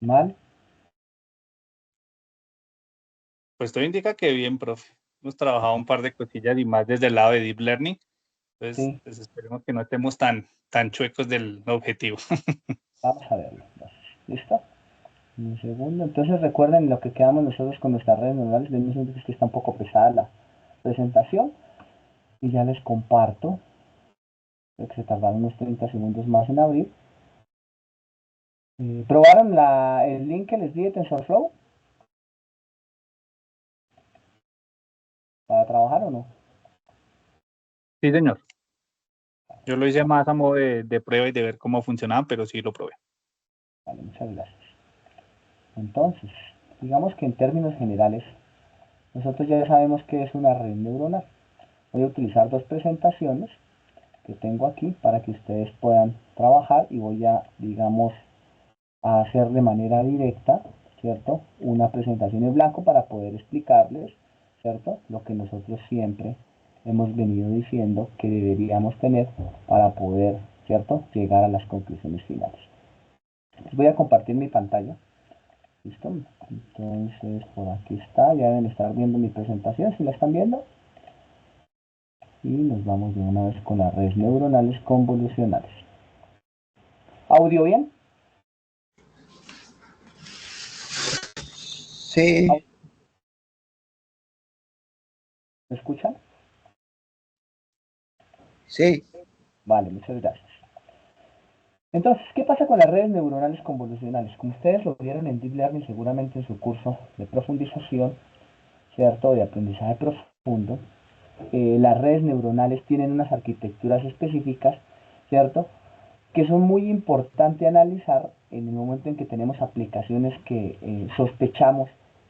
¿Mal? Pues todo indica que bien, profe. Hemos trabajado un par de cosillas y más desde el lado de Deep Learning. Entonces, Sí, pues esperemos que no estemos tan chuecos del objetivo. vamos a verlo. ¿Listo? Un segundo. Entonces recuerden lo que quedamos nosotros con nuestras redes neuronales. De mismo es que está un poco pesada la presentación. Y ya les comparto. Creo que se tardaron unos 30 segundos más en abrir. ¿Probaron el link que les di de TensorFlow para trabajar o no? Sí, señor. Yo lo hice más a modo de prueba y de ver cómo funcionaba, pero sí lo probé. Vale, muchas gracias. Entonces, digamos que en términos generales, nosotros ya sabemos qué es una red neuronal. Voy a utilizar dos presentaciones que tengo aquí para que ustedes puedan trabajar y voy a, digamos, a hacer de manera directa, ¿cierto? Una presentación en blanco para poder explicarles, ¿cierto? Lo que nosotros siempre hemos venido diciendo que deberíamos tener para poder, ¿cierto? Llegar a las conclusiones finales. Les voy a compartir mi pantalla. ¿Listo? Entonces, por aquí está. Ya deben estar viendo mi presentación, si la están viendo. Y nos vamos de una vez con las redes neuronales convolucionales. ¿Audio bien? Sí, ¿Me escuchan? sí. Vale, muchas gracias. Entonces, ¿qué pasa con las redes neuronales convolucionales? Como ustedes lo vieron en Deep Learning seguramente en su curso de profundización, ¿cierto? De aprendizaje profundo, las redes neuronales tienen unas arquitecturas específicas, ¿cierto? Que son muy importantes analizar en el momento en que tenemos aplicaciones que sospechamos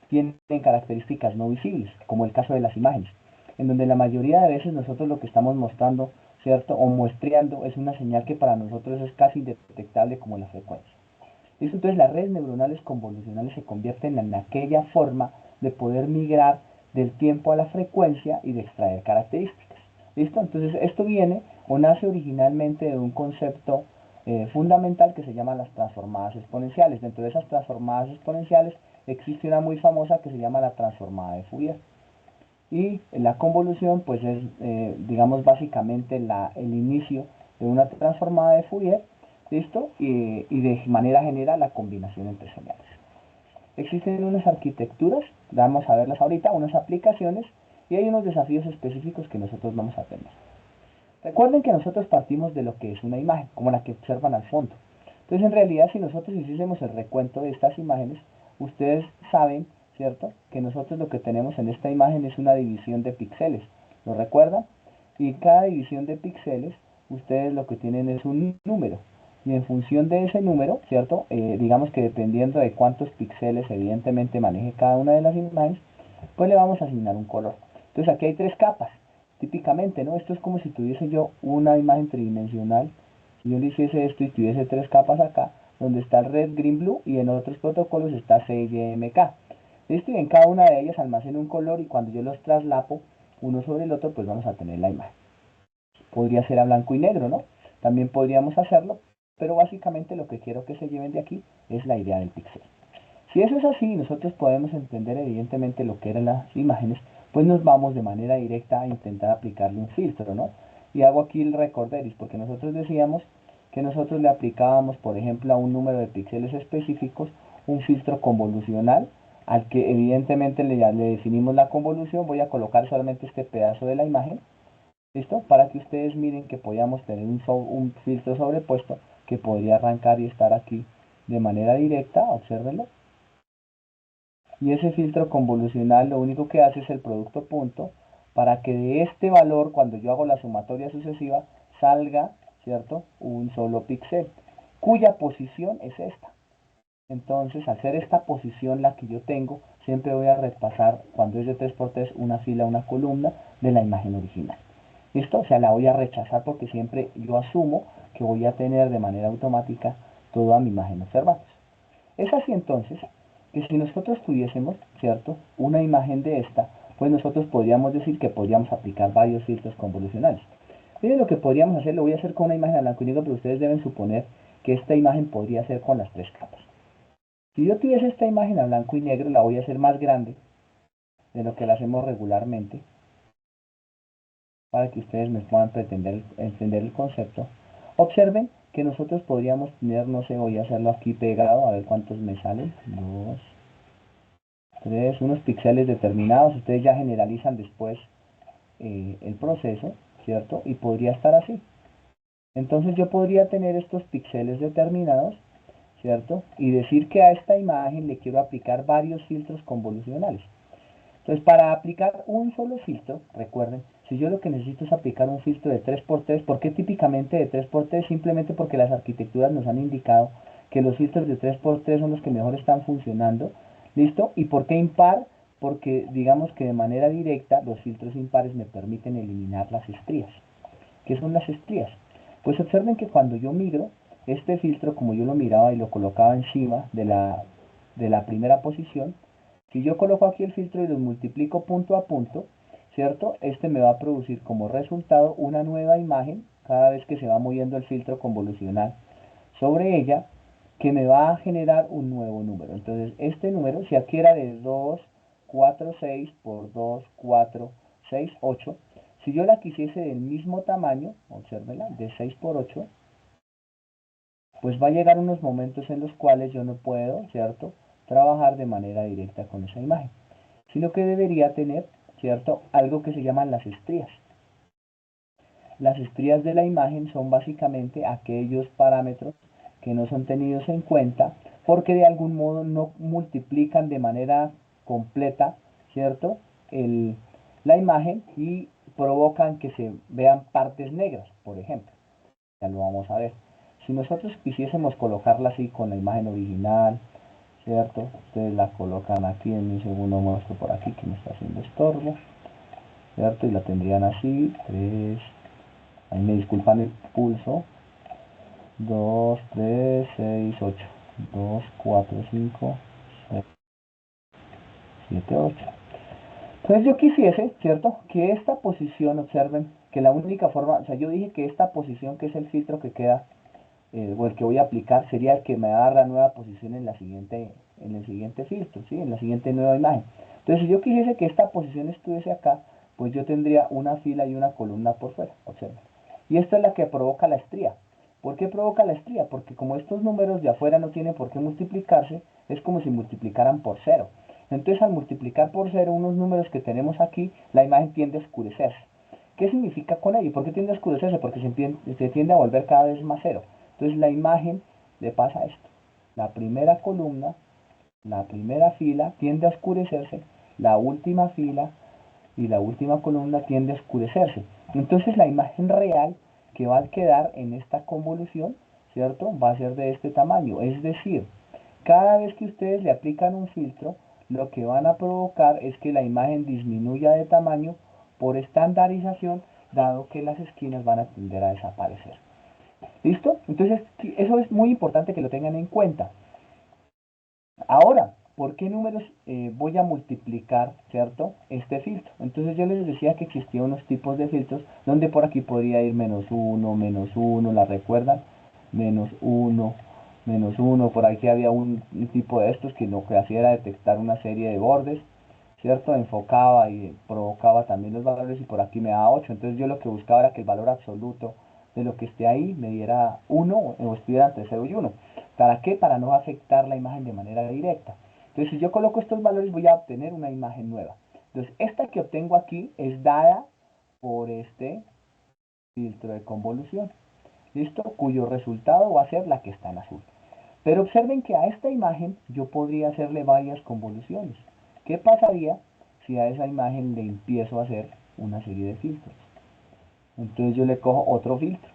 tienen características no visibles, como el caso de las imágenes, en donde la mayoría de veces nosotros lo que estamos mostrando, ¿cierto? O muestreando es una señal que para nosotros es casi indetectable como la frecuencia. ¿Listo? Entonces las redes neuronales convolucionales se convierten en aquella forma de poder migrar del tiempo a la frecuencia y de extraer características. ¿Listo? Entonces esto viene o nace originalmente de un concepto fundamental que se llama las transformadas exponenciales. Dentro de esas transformadas exponenciales existe una muy famosa que se llama la transformada de Fourier. Y la convolución pues es, digamos, básicamente el inicio de una transformada de Fourier, ¿listo? Y de manera general la combinación entre señales. Existen unas arquitecturas, vamos a verlas ahorita, unas aplicaciones y hay unos desafíos específicos que nosotros vamos a tener. Recuerden que nosotros partimos de lo que es una imagen, como la que observan al fondo. Entonces, en realidad, si nosotros hiciésemos el recuento de estas imágenes, ustedes saben, ¿cierto?, que nosotros lo que tenemos en esta imagen es una división de píxeles. ¿Lo recuerdan? Y cada división de píxeles, ustedes lo que tienen es un número. Y en función de ese número, ¿cierto? Digamos que dependiendo de cuántos píxeles evidentemente maneje cada una de las imágenes, pues le vamos a asignar un color. Entonces aquí hay tres capas típicamente, ¿no? Esto es como si tuviese yo una imagen tridimensional, si yo le hiciese esto y tuviese tres capas acá, donde está el red, green, blue, y en otros protocolos está CYMK. ¿Listo? Y en cada una de ellas almaceno un color y cuando yo los traslapo uno sobre el otro, pues vamos a tener la imagen. Podría ser a blanco y negro, ¿no? También podríamos hacerlo, pero básicamente lo que quiero que se lleven de aquí es la idea del píxel. Si eso es así, nosotros podemos entender evidentemente lo que eran las imágenes, pues nos vamos de manera directa a intentar aplicarle un filtro, ¿no? Y hago aquí el recorderis, porque nosotros decíamos que nosotros le aplicábamos, por ejemplo, a un número de píxeles específicos un filtro convolucional, al que evidentemente le definimos la convolución. Voy a colocar solamente este pedazo de la imagen, ¿listo? Para que ustedes miren que podíamos tener un filtro sobrepuesto que podría arrancar y estar aquí de manera directa, obsérvenlo. Y ese filtro convolucional lo único que hace es el producto punto para que de este valor, cuando yo hago la sumatoria sucesiva, salga, ¿cierto?, un solo píxel, cuya posición es esta. Entonces, al ser esta posición la que yo tengo, siempre voy a repasar, cuando es de 3×3, una fila, una columna de la imagen original. ¿Listo? O sea, la voy a rechazar porque siempre yo asumo que voy a tener de manera automática toda mi imagen observada. Es así entonces que si nosotros tuviésemos, ¿cierto?, una imagen de esta, pues nosotros podríamos decir que podríamos aplicar varios filtros convolucionales. Miren lo que podríamos hacer, lo voy a hacer con una imagen a blanco y negro, pero ustedes deben suponer que esta imagen podría ser con las tres capas. Si yo tuviese esta imagen a blanco y negro, la voy a hacer más grande de lo que la hacemos regularmente, para que ustedes me puedan entender el concepto. Observen que nosotros podríamos tener, no sé, voy a hacerlo aquí pegado, a ver cuántos me salen. 2, 3, unos píxeles determinados. Ustedes ya generalizan después el proceso, ¿cierto? Y podría estar así. Entonces yo podría tener estos píxeles determinados, ¿cierto? Y decir que a esta imagen le quiero aplicar varios filtros convolucionales. Entonces, para aplicar un solo filtro, recuerden, si yo lo que necesito es aplicar un filtro de 3x3, ¿por qué típicamente de 3x3? Simplemente porque las arquitecturas nos han indicado que los filtros de 3x3 son los que mejor están funcionando, ¿listo? ¿Y por qué impar? Porque digamos que de manera directa los filtros impares me permiten eliminar las estrías. ¿Qué son las estrías? Pues observen que cuando yo migro, este filtro, como yo lo miraba y lo colocaba encima de la primera posición, si yo coloco aquí el filtro y los multiplico punto a punto, ¿cierto? Este me va a producir como resultado una nueva imagen cada vez que se va moviendo el filtro convolucional sobre ella, que me va a generar un nuevo número. Entonces, este número, si aquí era de 2, 4, 6 por 2, 4, 6, 8, si yo la quisiese del mismo tamaño, obsérvenla, de 6 por 8, pues va a llegar unos momentos en los cuales yo no puedo, ¿cierto?, trabajar de manera directa con esa imagen, sino que debería tener, ¿cierto?, algo que se llaman las estrías. Las estrías de la imagen son básicamente aquellos parámetros que no son tenidos en cuenta porque de algún modo no multiplican de manera completa, ¿cierto?, la imagen y provocan que se vean partes negras, por ejemplo. Ya lo vamos a ver. Si nosotros quisiésemos colocarla así con la imagen original, ¿cierto? Ustedes la colocan aquí, en mi segundo muestro por aquí que me está haciendo estorbo, ¿cierto? Y la tendrían así, 3, ahí me disculpan el pulso, 2, 3, 6, 8, 2, 4, 5, 6, 7, 8. Entonces yo quisiese, ¿cierto?, que esta posición, observen, que la única forma, o sea, yo dije que esta posición, que es el filtro que queda, o el que voy a aplicar, sería el que me da la nueva posición en el siguiente filtro, ¿sí?, en la siguiente nueva imagen. Entonces, si yo quisiese que esta posición estuviese acá, pues yo tendría una fila y una columna por fuera, observen. Y esta es la que provoca la estría. ¿Por qué provoca la estría? Porque como estos números de afuera no tienen por qué multiplicarse, es como si multiplicaran por 0. Entonces, al multiplicar por 0 unos números que tenemos aquí, la imagen tiende a oscurecerse. ¿Qué significa con ello? ¿Por qué tiende a oscurecerse? Porque se tiende a volver cada vez más cero. Entonces la imagen le pasa esto. La primera columna, la primera fila tiende a oscurecerse, la última fila y la última columna tiende a oscurecerse. Entonces la imagen real que va a quedar en esta convolución, ¿cierto?, va a ser de este tamaño. Es decir, cada vez que ustedes le aplican un filtro, lo que van a provocar es que la imagen disminuya de tamaño por estandarización, dado que las esquinas van a tender a desaparecer. ¿Listo? Entonces, eso es muy importante que lo tengan en cuenta. Ahora, ¿por qué números voy a multiplicar, ¿cierto?, este filtro? Entonces yo les decía que existían unos tipos de filtros, donde por aquí podría ir menos 1, ¿la recuerdan? Menos 1, por aquí había un tipo de estos que lo que hacía era detectar una serie de bordes, ¿cierto? Enfocaba y provocaba también los valores y por aquí me daba 8. Entonces yo lo que buscaba era que el valor absoluto de lo que esté ahí me diera 1 o estuviera entre 0 y 1. ¿Para qué? Para no afectar la imagen de manera directa. Entonces si yo coloco estos valores voy a obtener una imagen nueva. Entonces esta que obtengo aquí es dada por este filtro de convolución, ¿listo? Cuyo resultado va a ser la que está en azul. Pero observen que a esta imagen yo podría hacerle varias convoluciones. ¿Qué pasaría si a esa imagen le empiezo a hacer una serie de filtros? Entonces yo le cojo otro filtro,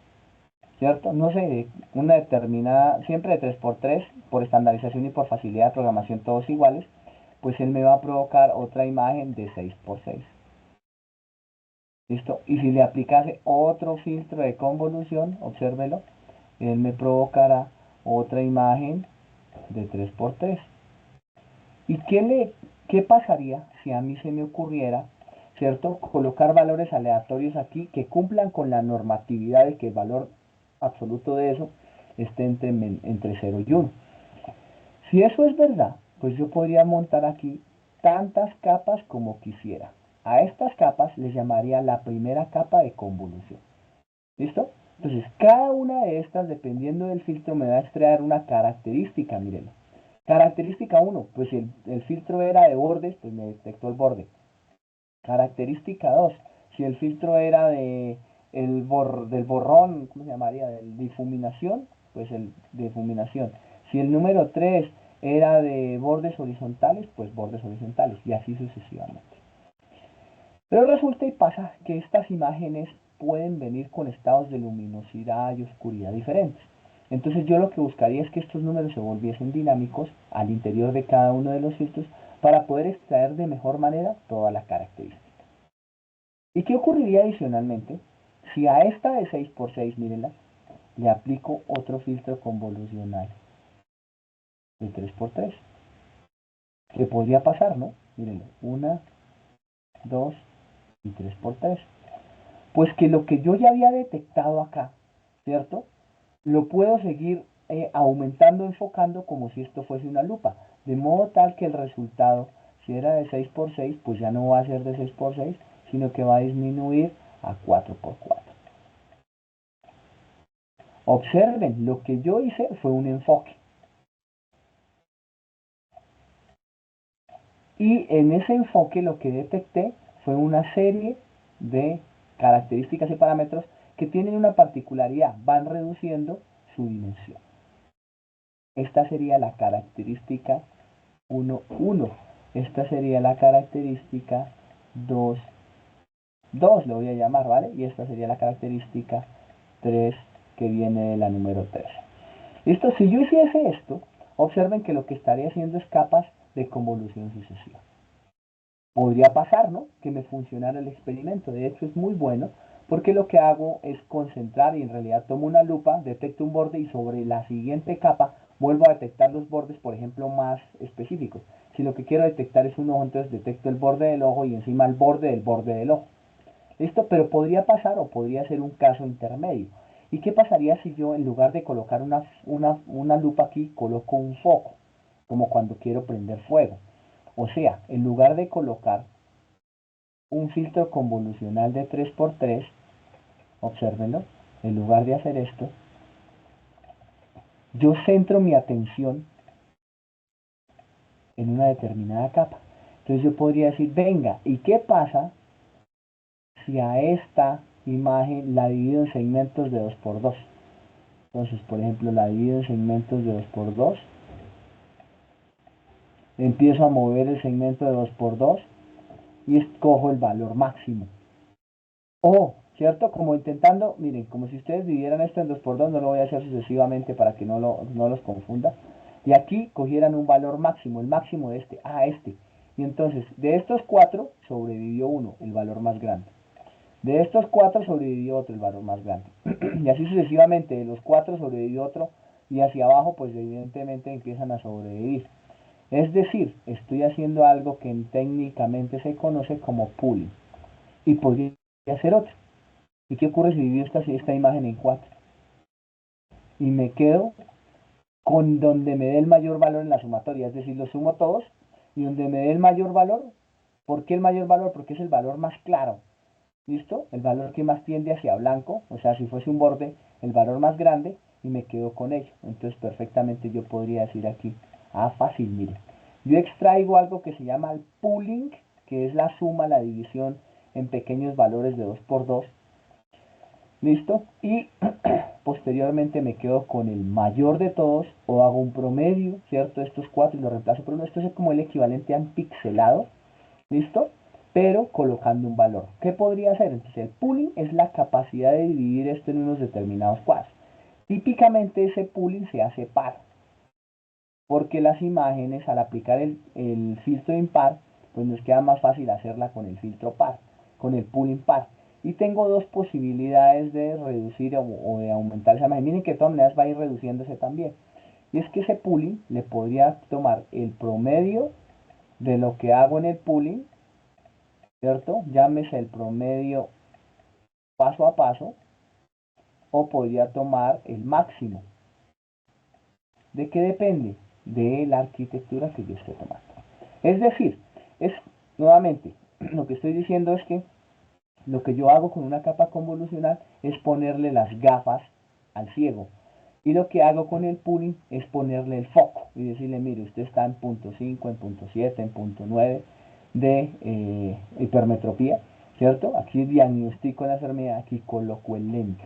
¿cierto? No sé, una determinada, siempre de 3x3, por estandarización y por facilidad de programación todos iguales, pues él me va a provocar otra imagen de 6x6. ¿Listo? Y si le aplicase otro filtro de convolución, obsérvelo, él me provocará otra imagen de 3x3. ¿Y qué pasaría si a mí se me ocurriera, ¿cierto?, colocar valores aleatorios aquí que cumplan con la normatividad de que el valor absoluto de eso esté entre 0 y 1. Si eso es verdad, pues yo podría montar aquí tantas capas como quisiera. A estas capas les llamaría la primera capa de convolución. ¿Listo? Entonces, cada una de estas, dependiendo del filtro, me va a extraer una característica, mírenlo. Característica 1, pues si el filtro era de bordes, pues me detectó el borde. Característica 2, si el filtro era del borrón, ¿cómo se llamaría? De difuminación, pues el difuminación. Si el número 3 era de bordes horizontales, pues bordes horizontales, y así sucesivamente. Pero resulta y pasa que estas imágenes pueden venir con estados de luminosidad y oscuridad diferentes. Entonces yo lo que buscaría es que estos números se volviesen dinámicos al interior de cada uno de los filtros para poder extraer de mejor manera toda la característica. ¿Y qué ocurriría adicionalmente si a esta de 6x6, mírenla, le aplico otro filtro convolucional de 3x3? ¿Qué podría pasar, no? Mírenlo, 1, 2 y 3x3. Pues que lo que yo ya había detectado acá, ¿cierto? Lo puedo seguir aumentando, enfocando como si esto fuese una lupa. De modo tal que el resultado, si era de 6x6, pues ya no va a ser de 6x6, sino que va a disminuir a 4x4. Observen, lo que yo hice fue un enfoque. Y en ese enfoque lo que detecté fue una serie de características y parámetros que tienen una particularidad, van reduciendo su dimensión. Esta sería la característica 1, 1. Esta sería la característica 2, 2 le voy a llamar, ¿vale? Y esta sería la característica 3 que viene de la número 3. Listo, si yo hiciese esto, observen que lo que estaría haciendo es capas de convolución sucesiva. Podría pasar, ¿no? Que me funcionara el experimento. De hecho, es muy bueno porque lo que hago es concentrar y en realidad tomo una lupa, detecto un borde y sobre la siguiente capa vuelvo a detectar los bordes, por ejemplo, más específicos. Si lo que quiero detectar es un ojo, entonces detecto el borde del ojo y encima el borde del ojo. ¿Listo? Pero podría pasar o podría ser un caso intermedio. ¿Y qué pasaría si yo en lugar de colocar una lupa aquí, coloco un foco? Como cuando quiero prender fuego. O sea, en lugar de colocar un filtro convolucional de 3x3, obsérvenlo, en lugar de hacer esto, yo centro mi atención en una determinada capa. Entonces yo podría decir, venga, ¿y qué pasa si a esta imagen la divido en segmentos de 2x2? Entonces, por ejemplo, la divido en segmentos de 2x2, empiezo a mover el segmento de 2x2 y escojo el valor máximo. O, ¿cierto? Como intentando, miren, como si ustedes dividieran esto en 2x2, no lo voy a hacer sucesivamente para que no los confunda. Y aquí cogieran un valor máximo, el máximo de este. Y entonces, de estos 4 sobrevivió uno, el valor más grande. De estos 4 sobrevivió otro, el valor más grande. Y así sucesivamente, de los 4 sobrevivió otro, y hacia abajo, pues evidentemente empiezan a sobrevivir. Es decir, estoy haciendo algo que técnicamente se conoce como pooling. Y podría hacer otro. ¿Y qué ocurre si divido esta imagen en 4? Y me quedo con donde me dé el mayor valor en la sumatoria, es decir, los sumo todos y donde me dé el mayor valor. ¿Por qué el mayor valor? Porque es el valor más claro. ¿Listo? El valor que más tiende hacia blanco, o sea, si fuese un borde, el valor más grande y me quedo con ello. Entonces, perfectamente yo podría decir aquí, fácil, mire. Yo extraigo algo que se llama el pooling, que es la suma, la división en pequeños valores de 2x2. ¿Listo? Y posteriormente me quedo con el mayor de todos o hago un promedio, ¿cierto? Estos 4 y lo reemplazo por uno. Esto es como el equivalente a un pixelado, ¿listo? Pero colocando un valor. ¿Qué podría hacer? Entonces el pooling es la capacidad de dividir esto en unos determinados cuadros. Típicamente ese pooling se hace par, porque las imágenes al aplicar el filtro impar, pues nos queda más fácil hacerla con el filtro par, con el pooling par. Y tengo dos posibilidades de reducir o de aumentar esa imagen. Miren que de todas maneras va a ir reduciéndose también. Y es que ese pooling le podría tomar el promedio de lo que hago en el pooling, ¿cierto? Llámese el promedio paso a paso, o podría tomar el máximo. ¿De qué depende? de la arquitectura que yo esté tomando. Es decir, nuevamente, lo que estoy diciendo es que lo que yo hago con una capa convolucional es ponerle las gafas al ciego. Y lo que hago con el pooling es ponerle el foco y decirle, mire, usted está en punto 5, en punto 7, en punto 9 de hipermetropía, ¿cierto? Aquí diagnostico la enfermedad, aquí coloco el lente.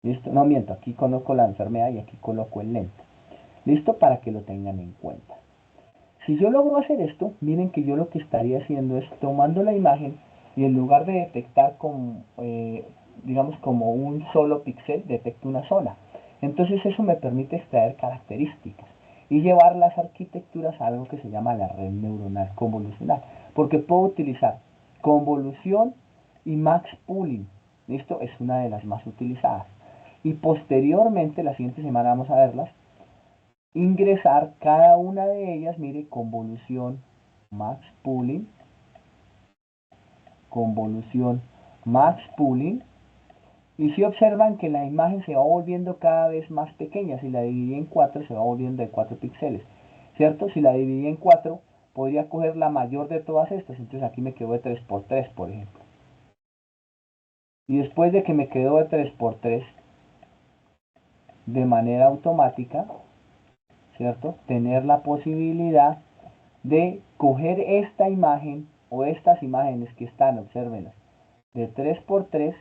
¿Listo? No miento, aquí coloco la enfermedad y aquí coloco el lente. ¿Listo? Para que lo tengan en cuenta. Si yo logro hacer esto, miren que yo lo que estaría haciendo es tomando la imagen y en lugar de detectar digamos como un solo píxel, detecto una zona. Entonces eso me permite extraer características y llevar las arquitecturas a algo que se llama la red neuronal convolucional. Porque puedo utilizar convolución y max pooling. Esto es una de las más utilizadas. Y posteriormente, la siguiente semana vamos a verlas, ingresar cada una de ellas, mire, convolución max pooling, convolución max pooling, y si observan que la imagen se va volviendo cada vez más pequeña, si la dividí en 4 se va volviendo de 4 píxeles, ¿cierto? Si la dividí en 4 podría coger la mayor de todas estas, entonces aquí me quedó de 3×3, por ejemplo. Y después de que me quedó de 3×3, de manera automática, ¿cierto? Tener la posibilidad de coger esta imagen o estas imágenes que están, obsérvenlas, de 3×3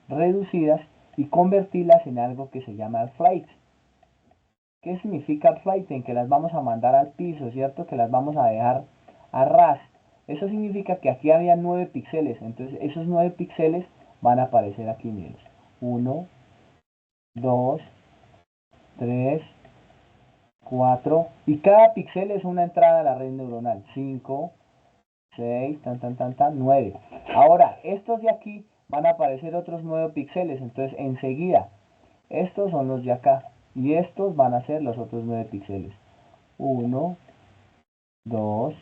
reducidas y convertirlas en algo que se llama flight. ¿Qué significa flight? En que las vamos a mandar al piso, ¿cierto? Que las vamos a dejar a ras. Eso significa que aquí había 9 píxeles, entonces esos 9 píxeles van a aparecer aquí, miren. 1, 2, 3, 4, y cada píxel es una entrada a la red neuronal. 5, 6, 9. Ahora, estos de aquí van a aparecer otros 9 píxeles, entonces enseguida, estos son los de acá, y estos van a ser los otros 9 píxeles. 1, 2,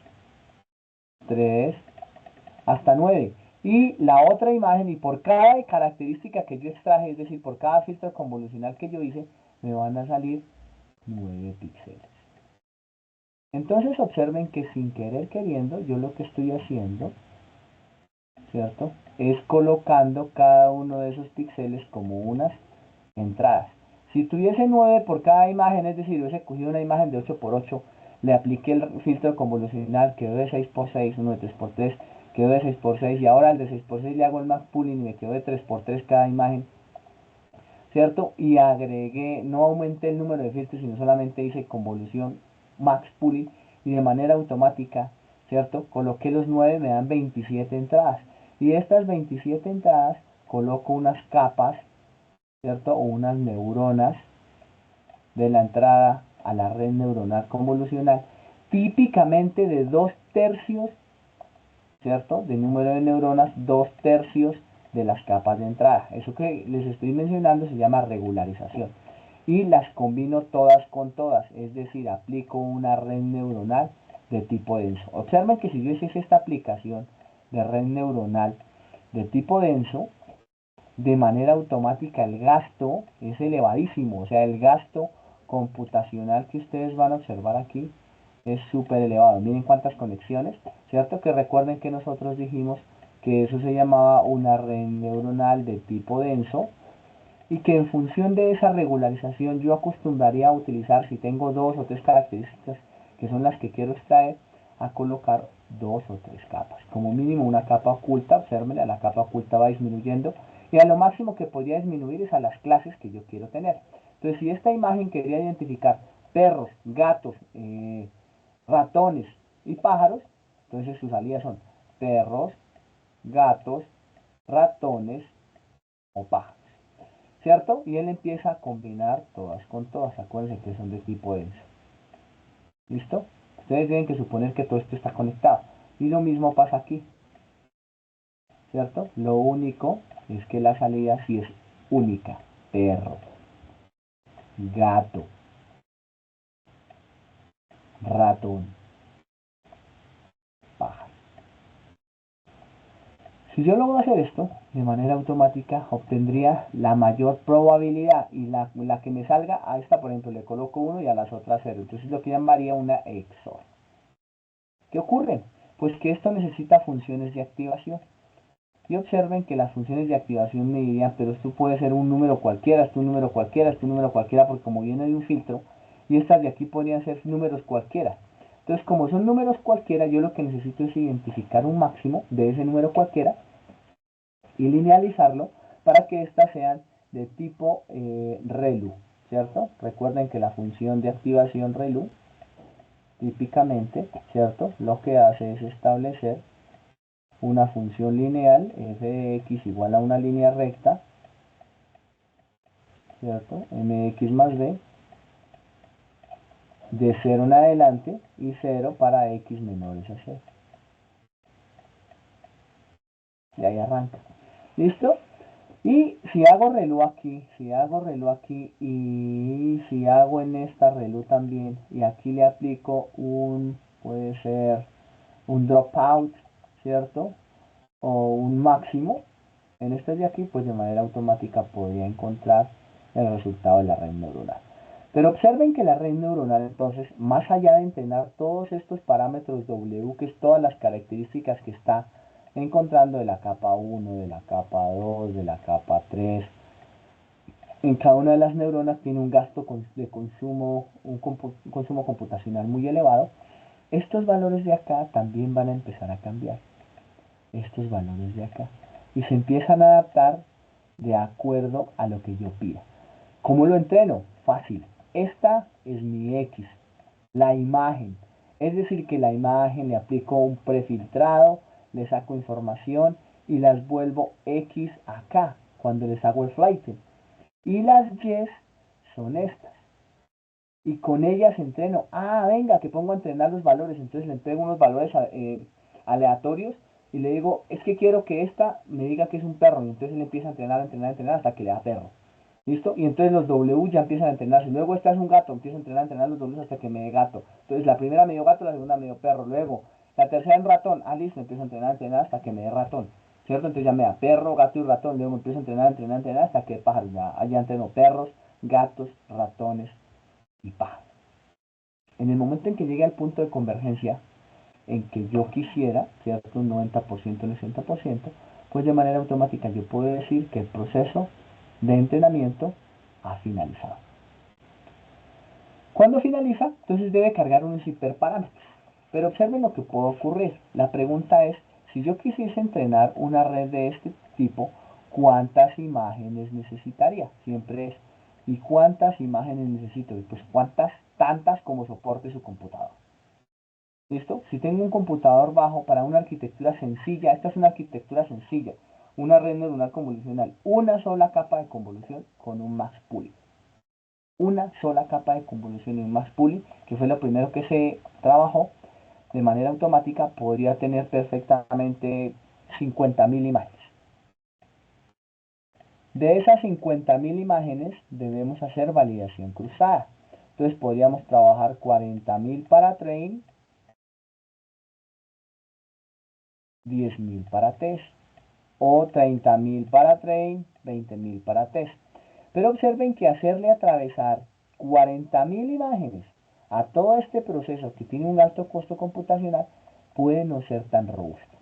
3, hasta 9. Y la otra imagen, y por cada característica que yo extraje, es decir, por cada filtro convolucional que yo hice, me van a salir 9 píxeles. Entonces observen que sin querer queriendo, yo lo que estoy haciendo, ¿cierto? Es colocando cada uno de esos píxeles como unas entradas. Si tuviese 9 por cada imagen, es decir, hubiese cogido una imagen de 8×8, le apliqué el filtro convolucional, quedó de 6×6, uno de 3×3, quedó de 6×6, y ahora al de 6×6 le hago el max pooling y me quedó de 3×3 cada imagen, ¿cierto? Y agregué, no aumenté el número de filtros, sino solamente hice convolución max pooling, y de manera automática, ¿cierto? Coloqué los 9, me dan 27 entradas. Y de estas 27 entradas, coloco unas capas, ¿cierto? O unas neuronas de la entrada a la red neuronal convolucional, típicamente de 2/3, ¿cierto? De número de neuronas, 2/3 de las capas de entrada. Eso que les estoy mencionando se llama regularización. Y las combino todas con todas, es decir, aplico una red neuronal de tipo denso. Observen que si yo hiciese esta aplicación de red neuronal de tipo denso, de manera automática el gasto es elevadísimo. O sea, el gasto computacional que ustedes van a observar aquí es súper elevado. Miren cuántas conexiones, ¿cierto? Que recuerden que nosotros dijimos que eso se llamaba una red neuronal de tipo denso, y que en función de esa regularización yo acostumbraría a utilizar, si tengo 2 o 3 características que son las que quiero extraer, a colocar 2 o 3 capas. Como mínimo una capa oculta, obsérvenla, la capa oculta va disminuyendo, y a lo máximo que podría disminuir es a las clases que yo quiero tener. Entonces, si esta imagen quería identificar perros, gatos, ratones y pájaros, entonces sus salidas son perros, gatos, ratones o pájaros, ¿cierto? Y él empieza a combinar todas con todas. Acuérdense que son de tipo denso. ¿Listo? Ustedes tienen que suponer que todo esto está conectado. Y lo mismo pasa aquí, ¿cierto? Lo único es que la salida sí es única. Perro, gato, ratón, pájaro. Si yo logro hacer esto de manera automática, obtendría la mayor probabilidad y la que me salga a esta, por ejemplo, le coloco 1 y a las otras 0. Entonces lo que llamaría una XOR. ¿Qué ocurre? Pues que esto necesita funciones de activación. Y observen que las funciones de activación me dirían, pero esto puede ser un número cualquiera, esto un número cualquiera, esto un número cualquiera, porque como viene de un filtro, y estas de aquí podrían ser números cualquiera. Entonces, como son números cualquiera, yo lo que necesito es identificar un máximo de ese número cualquiera y linealizarlo para que éstas sean de tipo ReLU, ¿cierto? Recuerden que la función de activación ReLU, típicamente, ¿cierto? Lo que hace es establecer una función lineal, f de x igual a una línea recta, ¿cierto? mx más b, de 0 en adelante y 0 para x menores a 0. Y ahí arranca. ¿Listo? Y si hago ReLU aquí, y si hago en esta ReLU también, y aquí le aplico puede ser un dropout, ¿cierto? O un máximo, en este de aquí, pues de manera automática podría encontrar el resultado de la red neuronal. Pero observen que la red neuronal, entonces, más allá de entrenar todos estos parámetros W, que es todas las características que está encontrando de la capa 1, de la capa 2, de la capa 3, en cada una de las neuronas tiene un gasto de consumo, un consumo computacional muy elevado. Estos valores de acá también van a empezar a cambiar. Estos valores de acá. Y se empiezan a adaptar de acuerdo a lo que yo pida. ¿Cómo lo entreno? Fácil. Esta es mi X, la imagen. Es decir, que la imagen le aplico un prefiltrado, le saco información y las vuelvo X acá cuando les hago el flighting. Y las Y son estas. Y con ellas entreno. Ah, venga, que pongo a entrenar los valores. Entonces le entrego unos valores aleatorios y le digo, es que quiero que esta me diga que es un perro. Y entonces él empieza a entrenar hasta que le da perro. ¿Listo? Y entonces los W ya empiezan a entrenarse. Luego esta es un gato, empiezo a entrenar los W hasta que me dé gato. Entonces la primera me dio gato, la segunda me dio perro. Luego la tercera en ratón. Ah, listo, empiezo a entrenar hasta que me dé ratón. ¿Cierto? Entonces ya me da perro, gato y ratón. Luego empiezo a entrenar hasta que pájaro. Ya entreno perros, gatos, ratones y pájaros. En el momento en que llegue al punto de convergencia, en que yo quisiera, ¿cierto? Un 90%, un 60%, pues de manera automática yo puedo decir que el proceso de entrenamiento ha finalizado. Cuando finaliza, entonces debe cargar unos hiperparámetros. Pero observen lo que puede ocurrir. La pregunta es, si yo quisiese entrenar una red de este tipo, ¿cuántas imágenes necesitaría? Siempre es, ¿y cuántas imágenes necesito? Pues cuántas, tantas como soporte su computador. ¿Listo? Si tengo un computador bajo para una arquitectura sencilla, esta es una arquitectura sencilla, una red neuronal convolucional, una sola capa de convolución con un max pooling. Una sola capa de convolución y un max pooling, que fue lo primero que se trabajó de manera automática, podría tener perfectamente 50.000 imágenes. De esas 50.000 imágenes debemos hacer validación cruzada. Entonces podríamos trabajar 40.000 para train, 10.000 para test, o 30.000 para train, 20.000 para test. Pero observen que hacerle atravesar 40.000 imágenes a todo este proceso que tiene un alto costo computacional puede no ser tan robusto.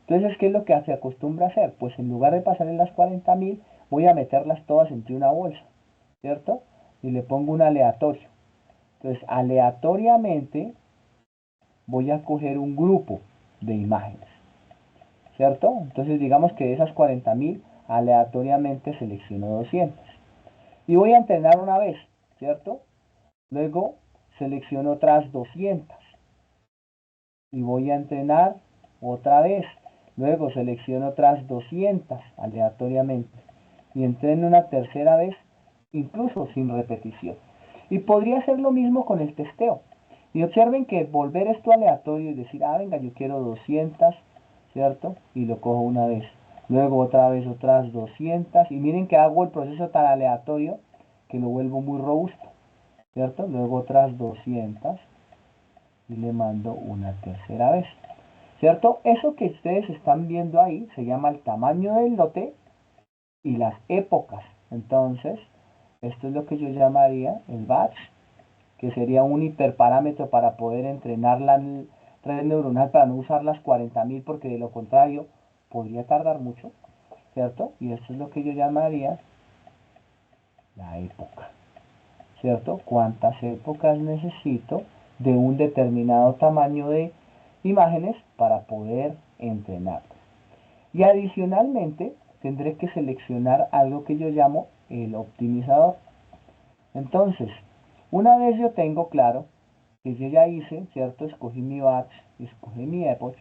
Entonces, ¿qué es lo que se acostumbra a hacer? Pues en lugar de pasarle las 40.000, voy a meterlas todas entre una bolsa, ¿cierto? Y le pongo un aleatorio. Entonces, aleatoriamente voy a coger un grupo de imágenes, ¿cierto? Entonces, digamos que de esas 40.000, aleatoriamente selecciono 200. Y voy a entrenar una vez, ¿cierto? Luego selecciono otras 200 y voy a entrenar otra vez. Luego selecciono otras 200 aleatoriamente y entreno una tercera vez, incluso sin repetición. Y podría hacer lo mismo con el testeo. Y observen que volver esto aleatorio y decir, ah, venga, yo quiero 200, ¿cierto? Y lo cojo una vez. Luego otra vez otras 200. Y miren que hago el proceso tan aleatorio que lo vuelvo muy robusto, ¿cierto? Luego otras 200 y le mando una tercera vez. ¿cierto? Eso que ustedes están viendo ahí se llama el tamaño del lote y las épocas. Entonces, esto es lo que yo llamaría el batch, que sería un hiperparámetro para poder entrenar la red neuronal para no usar las 40.000, porque de lo contrario podría tardar mucho, ¿cierto? Y esto es lo que yo llamaría la época, ¿cierto? ¿Cuántas épocas necesito de un determinado tamaño de imágenes para poder entrenarlas? Y adicionalmente tendré que seleccionar algo que yo llamo el optimizador. Entonces, una vez yo tengo claro que yo ya hice, ¿cierto? Escogí mi batch, escogí mi epoch,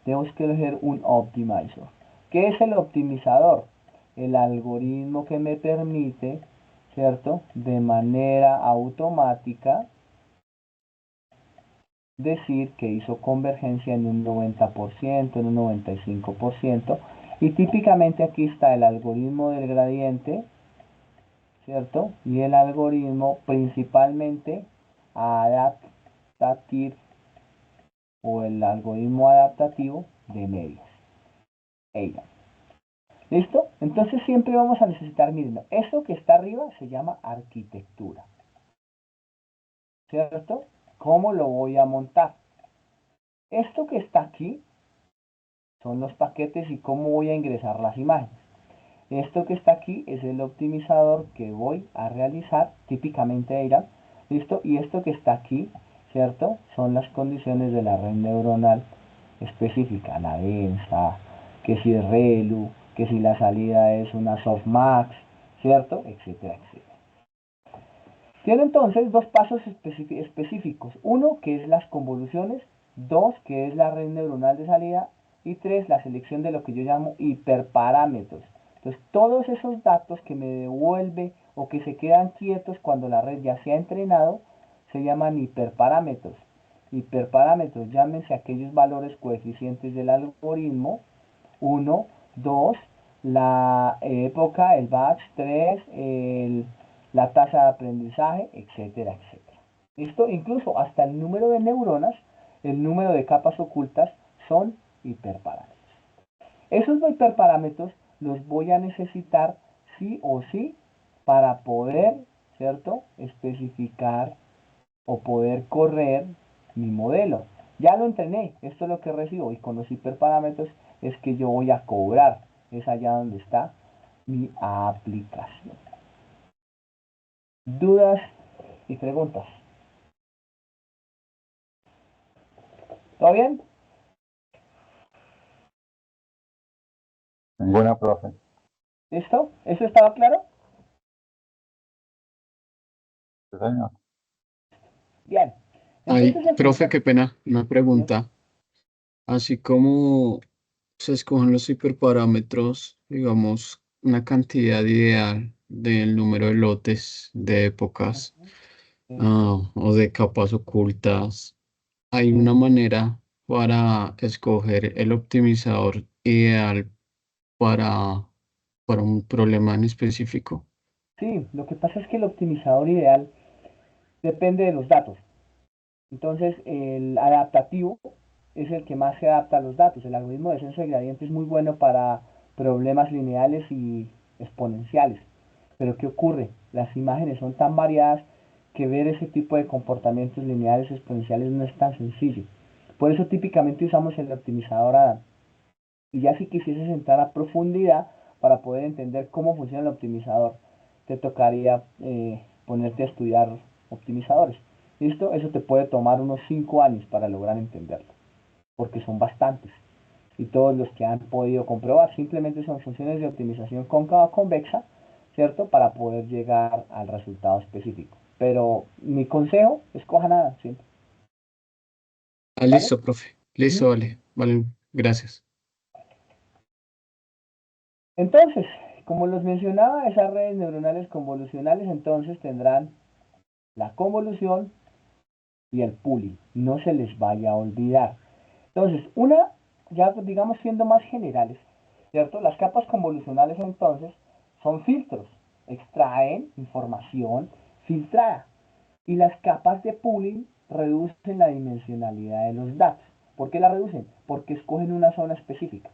tengo que elegir un optimizer. ¿Qué es el optimizador? El algoritmo que me permite, ¿cierto? De manera automática decir que hizo convergencia en un 90%, en un 95%. Y típicamente aquí está el algoritmo del gradiente, ¿cierto? Y el algoritmo principalmente adaptativo o el algoritmo adaptativo de medios. EIA. ¿Listo? Entonces siempre vamos a necesitar, miren, esto que está arriba se llama arquitectura, ¿cierto? ¿Cómo lo voy a montar? Esto que está aquí son los paquetes y cómo voy a ingresar las imágenes. Esto que está aquí es el optimizador que voy a realizar, típicamente EIRA, ¿listo? Y esto que está aquí, ¿cierto? Son las condiciones de la red neuronal específica, la densa, que si es ReLU, que si la salida es una softmax, ¿cierto? Etcétera, etcétera. Tiene entonces dos pasos específicos. Uno, que es las convoluciones. Dos, que es la red neuronal de salida. Y tres, la selección de lo que yo llamo hiperparámetros. Entonces, todos esos datos que me devuelve o que se quedan quietos cuando la red ya se ha entrenado, se llaman hiperparámetros. Hiperparámetros, llámense aquellos valores coeficientes del algoritmo. 1, 2, la época, el batch, 3, la tasa de aprendizaje, etcétera, etcétera. ¿Listo? Incluso hasta el número de neuronas, el número de capas ocultas son hiperparámetros. Esos hiperparámetros los voy a necesitar sí o sí para poder, ¿cierto? Especificar o poder correr mi modelo. Ya lo entrené, esto es lo que recibo y con los hiperparámetros es que yo voy a cobrar. Es allá donde está mi aplicación. ¿Dudas y preguntas? ¿Todo bien? Buena, profe. ¿Listo? ¿Eso estaba claro? Sí, señor. Bien. Ay, Entonces el profe, primer... qué pena, una pregunta. Así como se escogen los hiperparámetros, digamos, una cantidad ideal del número de lotes, de épocas, Sí, o de capas ocultas, ¿hay sí. una manera para escoger el optimizador ideal para, para un problema en específico? Sí, lo que pasa es que el optimizador ideal depende de los datos. Entonces, el adaptativo es el que más se adapta a los datos. El algoritmo de descenso de gradiente es muy bueno para problemas lineales y exponenciales. Pero ¿qué ocurre? Las imágenes son tan variadas que ver ese tipo de comportamientos lineales y exponenciales no es tan sencillo. Por eso típicamente usamos el optimizador ADAM. Y ya si quisieses entrar a profundidad para poder entender cómo funciona el optimizador, te tocaría ponerte a estudiar optimizadores. ¿Listo? Eso te puede tomar unos 5 años para lograr entenderlo, porque son bastantes. Y todos los que han podido comprobar simplemente son funciones de optimización cóncava convexa, ¿cierto? Para poder llegar al resultado específico. Pero mi consejo, escoja nada, siempre. Ah, ¿Vale? listo, profe. Listo, vale. Vale, gracias. Entonces, como los mencionaba, esas redes neuronales convolucionales entonces tendrán la convolución y el pooling. No se les vaya a olvidar. Entonces, ya digamos siendo más generales, ¿cierto? Las capas convolucionales entonces son filtros, extraen información filtrada. Y las capas de pooling reducen la dimensionalidad de los datos. ¿Por qué la reducen? Porque escogen una zona específica.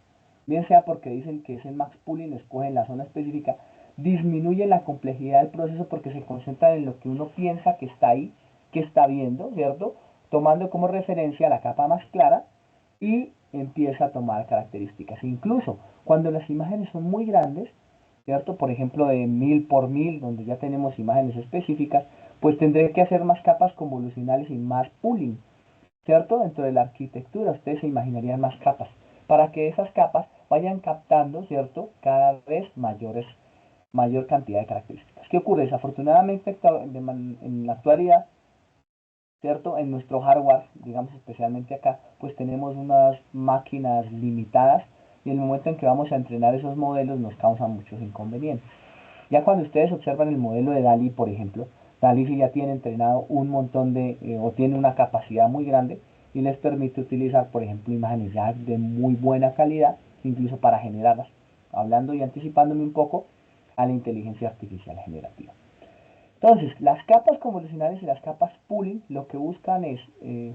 Bien sea porque dicen que es el max pooling, escogen la zona específica, disminuyen la complejidad del proceso porque se concentran en lo que uno piensa que está ahí, que está viendo, ¿cierto? Tomando como referencia la capa más clara y empieza a tomar características. Incluso cuando las imágenes son muy grandes, ¿cierto? Por ejemplo, de 1000 por 1000, donde ya tenemos imágenes específicas, pues tendré que hacer más capas convolucionales y más pooling, ¿cierto? Dentro de la arquitectura ustedes se imaginarían más capas, para que esas capas vayan captando, ¿cierto? Cada vez mayor cantidad de características. ¿Qué ocurre? Desafortunadamente en la actualidad, ¿cierto? En nuestro hardware, digamos especialmente acá, pues tenemos unas máquinas limitadas y en el momento en que vamos a entrenar esos modelos nos causan muchos inconvenientes. Ya cuando ustedes observan el modelo de DALL-E, por ejemplo, DALL-E sí ya tiene entrenado un montón o tiene una capacidad muy grande y les permite utilizar, por ejemplo, imágenes ya de muy buena calidad, incluso para generarlas, hablando y anticipándome un poco a la inteligencia artificial generativa. Entonces, las capas convolucionales y las capas pooling lo que buscan es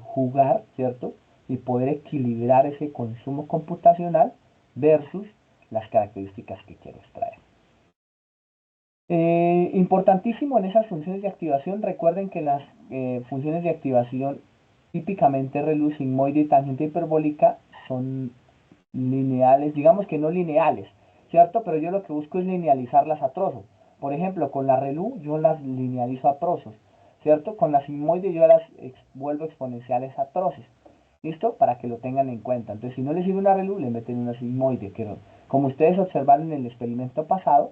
jugar, ¿cierto? Y poder equilibrar ese consumo computacional versus las características que quiero extraer. Importantísimo en esas funciones de activación, recuerden que las funciones de activación típicamente reluz, sigmoide y tangente hiperbólica son lineales, digamos que no lineales, ¿cierto? Pero yo lo que busco es linealizarlas a trozos. Por ejemplo, con la ReLU yo las linealizo a trozos, ¿cierto? Con la sigmoide yo las vuelvo exponenciales a trozos, ¿listo? Para que lo tengan en cuenta. Entonces, si no les sirve una ReLU, le meten una sigmoide, que como ustedes observaron en el experimento pasado,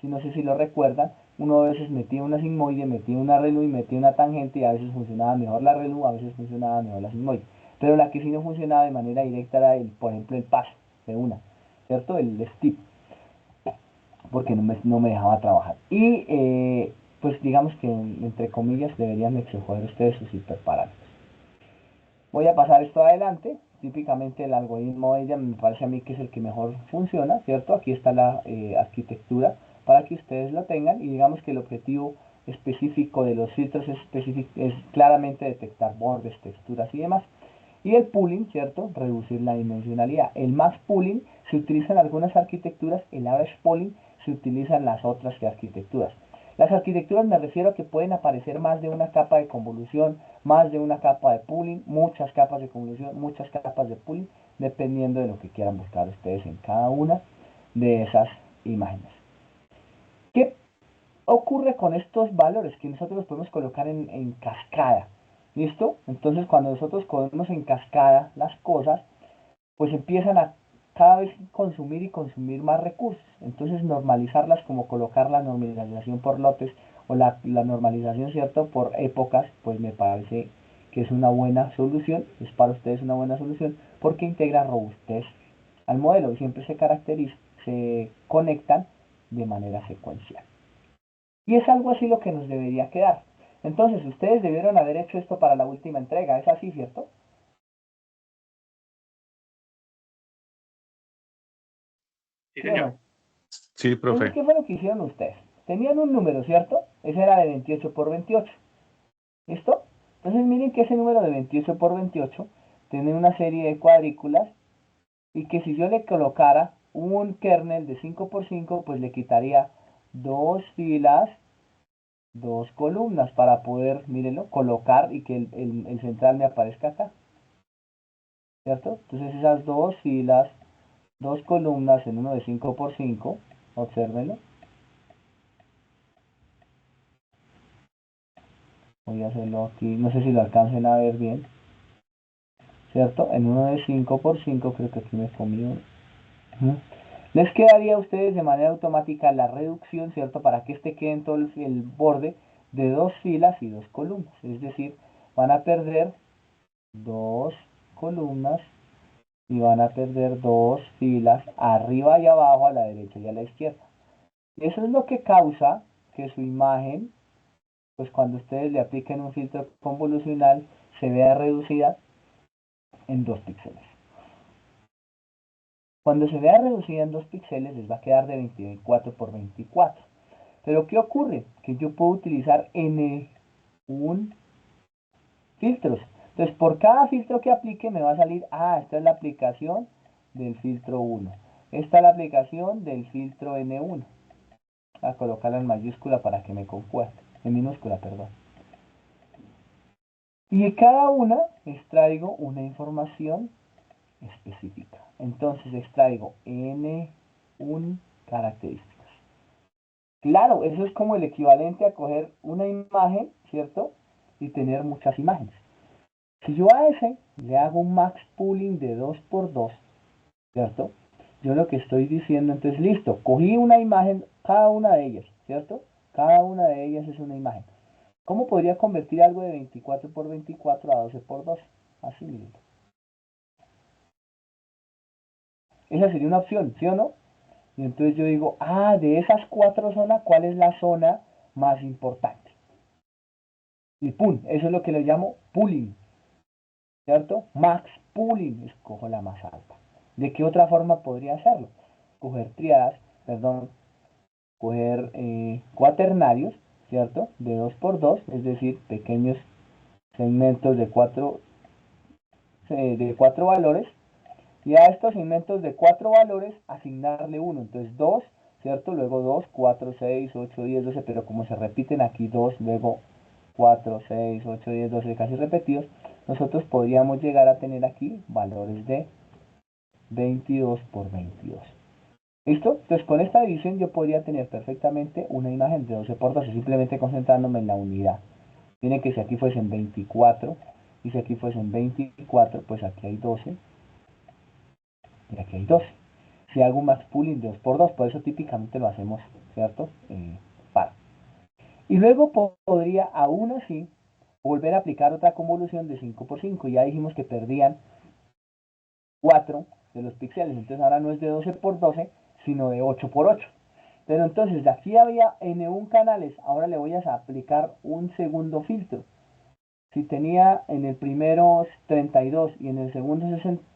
si no sé si lo recuerdan, uno a veces metía una sigmoide, metía una ReLU y metía una tangente y a veces funcionaba mejor la ReLU, a veces funcionaba mejor la sigmoide. Pero la que sí no funcionaba de manera directa era, por ejemplo, el paso de una, ¿cierto? El step, porque no me dejaba trabajar. Y pues digamos que entre comillas deberían exigir ustedes sus hiperparámetros. Voy a pasar esto adelante. Típicamente el algoritmo ella me parece a mí que es el que mejor funciona, ¿cierto? Aquí está la arquitectura para que ustedes lo tengan y digamos que el objetivo específico de los filtros es claramente detectar bordes, texturas y demás. Y el pooling, ¿cierto? Reducir la dimensionalidad. El max pooling se utiliza en algunas arquitecturas, el average pooling se utiliza en las otras arquitecturas. Las arquitecturas me refiero a que pueden aparecer más de una capa de convolución, más de una capa de pooling, muchas capas de convolución, muchas capas de pooling, dependiendo de lo que quieran buscar ustedes en cada una de esas imágenes. ¿Qué ocurre con estos valores? Que nosotros los podemos colocar en cascada. ¿Listo? Entonces cuando nosotros ponemos en cascada las cosas, pues empiezan a cada vez consumir y consumir más recursos. Entonces normalizarlas como colocar la normalización por lotes o la normalización, ¿cierto? Por épocas, pues me parece que es una buena solución, es para ustedes una buena solución porque integra robustez al modelo y siempre se conectan de manera secuencial. Y es algo así lo que nos debería quedar. Entonces, ustedes debieron haber hecho esto para la última entrega, ¿es así, cierto? Sí, señor. Sí, Entonces, profe. ¿qué fue lo que hicieron ustedes? Tenían un número, ¿cierto? Ese era de 28 por 28. ¿Listo? Entonces, miren que ese número de 28 por 28 tiene una serie de cuadrículas y que si yo le colocara un kernel de 5 por 5, pues le quitaría dos filas, dos columnas para poder, mírenlo, colocar y que el central me aparezca acá. ¿Cierto? Entonces esas dos filas, dos columnas en uno de 5 por 5, obsérvenlo. Voy a hacerlo aquí, no sé si lo alcancen a ver bien. ¿Cierto? En uno de 5 por 5, creo que aquí me comí uno. Les quedaría a ustedes de manera automática la reducción, ¿cierto? Para que este quede en todo el borde de dos filas y dos columnas. Es decir, van a perder dos columnas y van a perder dos filas arriba y abajo, a la derecha y a la izquierda. Y eso es lo que causa que su imagen, pues cuando ustedes le apliquen un filtro convolucional, se vea reducida en 2 píxeles. Cuando se vea reducida en 2 píxeles, les va a quedar de 24 por 24. Pero ¿qué ocurre? Que yo puedo utilizar N1 filtros. Entonces, por cada filtro que aplique me va a salir, esta es la aplicación del filtro 1. Esta es la aplicación del filtro N1. A colocarla en mayúscula para que me concuerde, en minúscula, perdón. Y de cada una extraigo una información específica. Entonces extraigo N1 características. Claro, eso es como el equivalente a coger una imagen, ¿cierto? Y tener muchas imágenes. Si yo a ese le hago un max pooling de 2×2, ¿cierto? Yo lo que estoy diciendo, entonces, listo, cogí una imagen, cada una de ellas, ¿cierto? Cada una de ellas es una imagen. ¿Cómo podría convertir algo de 24×24 a 12×12? Así mismo. Esa sería una opción, ¿sí o no? Y entonces yo digo, de esas 4 zonas, ¿cuál es la zona más importante? Y pum, eso es lo que le llamo pooling, ¿cierto? Max pooling, escojo la más alta. ¿De qué otra forma podría hacerlo? Coger coger cuaternarios, ¿cierto? De 2×2, es decir, pequeños segmentos de 4 valores, y a estos segmentos de 4 valores asignarle uno. Entonces 2, ¿cierto? Luego 2, 4, 6, 8, 10, 12, pero como se repiten aquí 2, luego 4, 6, 8, 10, 12 casi repetidos, nosotros podríamos llegar a tener aquí valores de 22×22. ¿Listo? Entonces con esta división yo podría tener perfectamente una imagen de 12×12, simplemente concentrándome en la unidad. Miren que si aquí fuesen 24 y si aquí fuesen 24, pues aquí hay 12 y aquí hay 12. Si hago un max pooling de 2×2, por eso típicamente lo hacemos, ¿cierto? Par. Y luego podría aún así volver a aplicar otra convolución de 5×5. Ya dijimos que perdían 4 de los píxeles, entonces ahora no es de 12×12, sino de 8×8. Pero entonces de aquí había N1 canales, ahora le voy a aplicar un segundo filtro. Si tenía en el primero 32 y en el segundo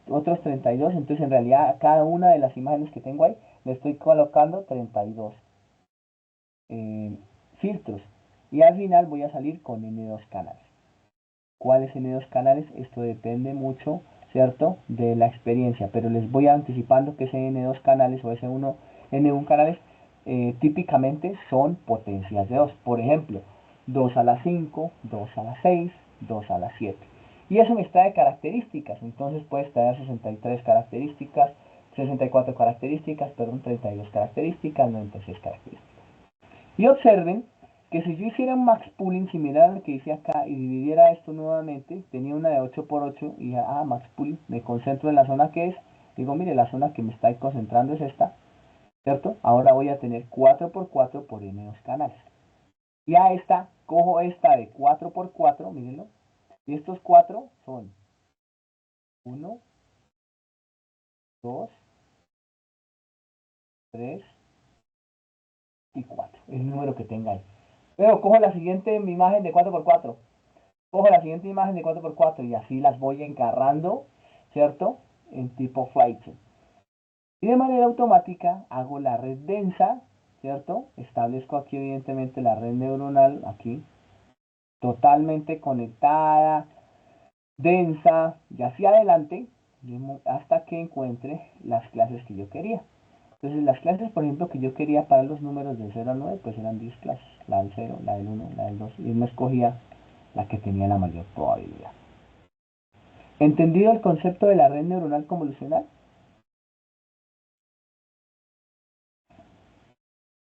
otros 32, entonces en realidad a cada una de las imágenes que tengo ahí le estoy colocando 32 filtros. Y al final voy a salir con N2 canales. ¿Cuáles N2 canales? Esto depende mucho, ¿cierto?, de la experiencia, pero les voy anticipando que ese N2 canales o ese N1 canales típicamente son potencias de 2. Por ejemplo, 2 a la 5, 2 a la 6, 2 a la 7. Y eso me extrae características, entonces puede extraer 63 características, 64 características, perdón, 32 características, 96 características. Y observen que si yo hiciera un max pooling similar al que hice acá y dividiera esto nuevamente, tenía una de 8×8 y max pooling, me concentro en la zona que es, digo, mire, la zona que me está concentrando es esta, ¿cierto? Ahora voy a tener 4×4 por N2 canales. Y a esta, cojo esta de 4×4, mírenlo, y estos 4 son 1, 2, 3 y 4, el número que tenga ahí. Luego cojo la siguiente imagen de 4×4, cojo la siguiente imagen de 4×4 y así las voy encarrando, ¿cierto? En tipo Flychain. Y de manera automática hago la red densa, ¿cierto? Establezco aquí evidentemente la red neuronal, aquí, totalmente conectada, densa, y así adelante, hasta que encuentre las clases que yo quería. Entonces las clases, por ejemplo, que yo quería para los números de 0 a 9, pues eran 10 clases, la del 0, la del 1, la del 2, y me escogía la que tenía la mayor probabilidad. ¿Entendido el concepto de la red neuronal convolucional?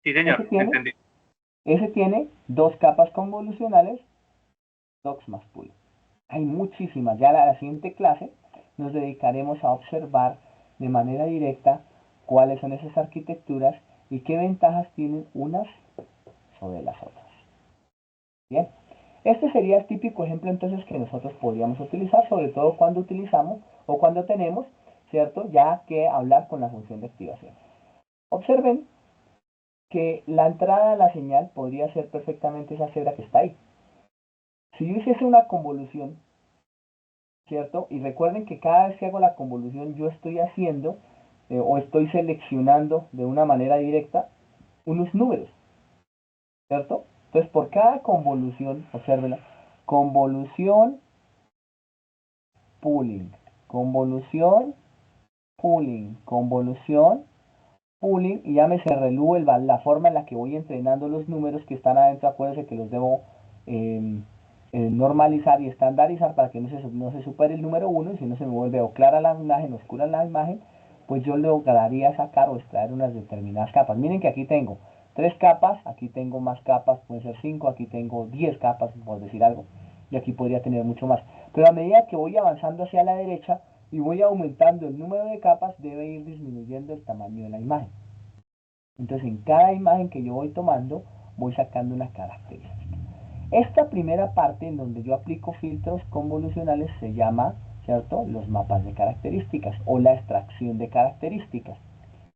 Sí, señor, entendí. Ese tiene 2 capas convolucionales, docs más pool. Hay muchísimas. Ya la siguiente clase nos dedicaremos a observar de manera directa cuáles son esas arquitecturas y qué ventajas tienen unas sobre las otras. Bien, este sería el típico ejemplo entonces que nosotros podríamos utilizar, sobre todo cuando utilizamos o cuando tenemos, ¿cierto?, ya que hablar con la función de activación. Observen que la entrada a la señal podría ser perfectamente esa cebra que está ahí. Si yo hiciese una convolución, ¿cierto? Y recuerden que cada vez que hago la convolución yo estoy haciendo o estoy seleccionando de una manera directa unos números, ¿cierto? Entonces por cada convolución, obsérvenla, convolución pooling, convolución, pooling, convolución, pooling, y ya me se relúe la forma en la que voy entrenando los números que están adentro. Acuérdense que los debo normalizar y estandarizar para que no se supere el número 1, y si no se me vuelve o clara la imagen, oscura la imagen, pues yo lograría sacar o extraer unas determinadas capas. Miren que aquí tengo 3 capas, aquí tengo más capas, pueden ser 5, aquí tengo 10 capas, por decir algo, y aquí podría tener mucho más. Pero a medida que voy avanzando hacia la derecha y voy aumentando el número de capas, debe ir disminuyendo el tamaño de la imagen. Entonces, en cada imagen que yo voy tomando, voy sacando una característica. Esta primera parte en donde yo aplico filtros convolucionales se llama, ¿cierto?, los mapas de características o la extracción de características.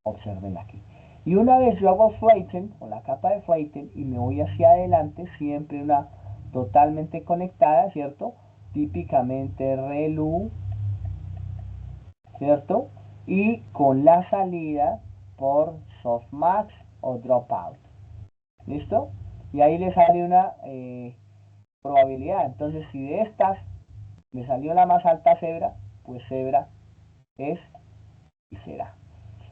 Observen aquí. Y una vez yo hago flatten o la capa de flatten y me voy hacia adelante, siempre una totalmente conectada, ¿cierto? Típicamente relu, ¿cierto? Y con la salida por softmax o dropout. ¿Listo? Y ahí le sale una probabilidad. Entonces, si de estas me salió la más alta cebra, pues cebra es y será.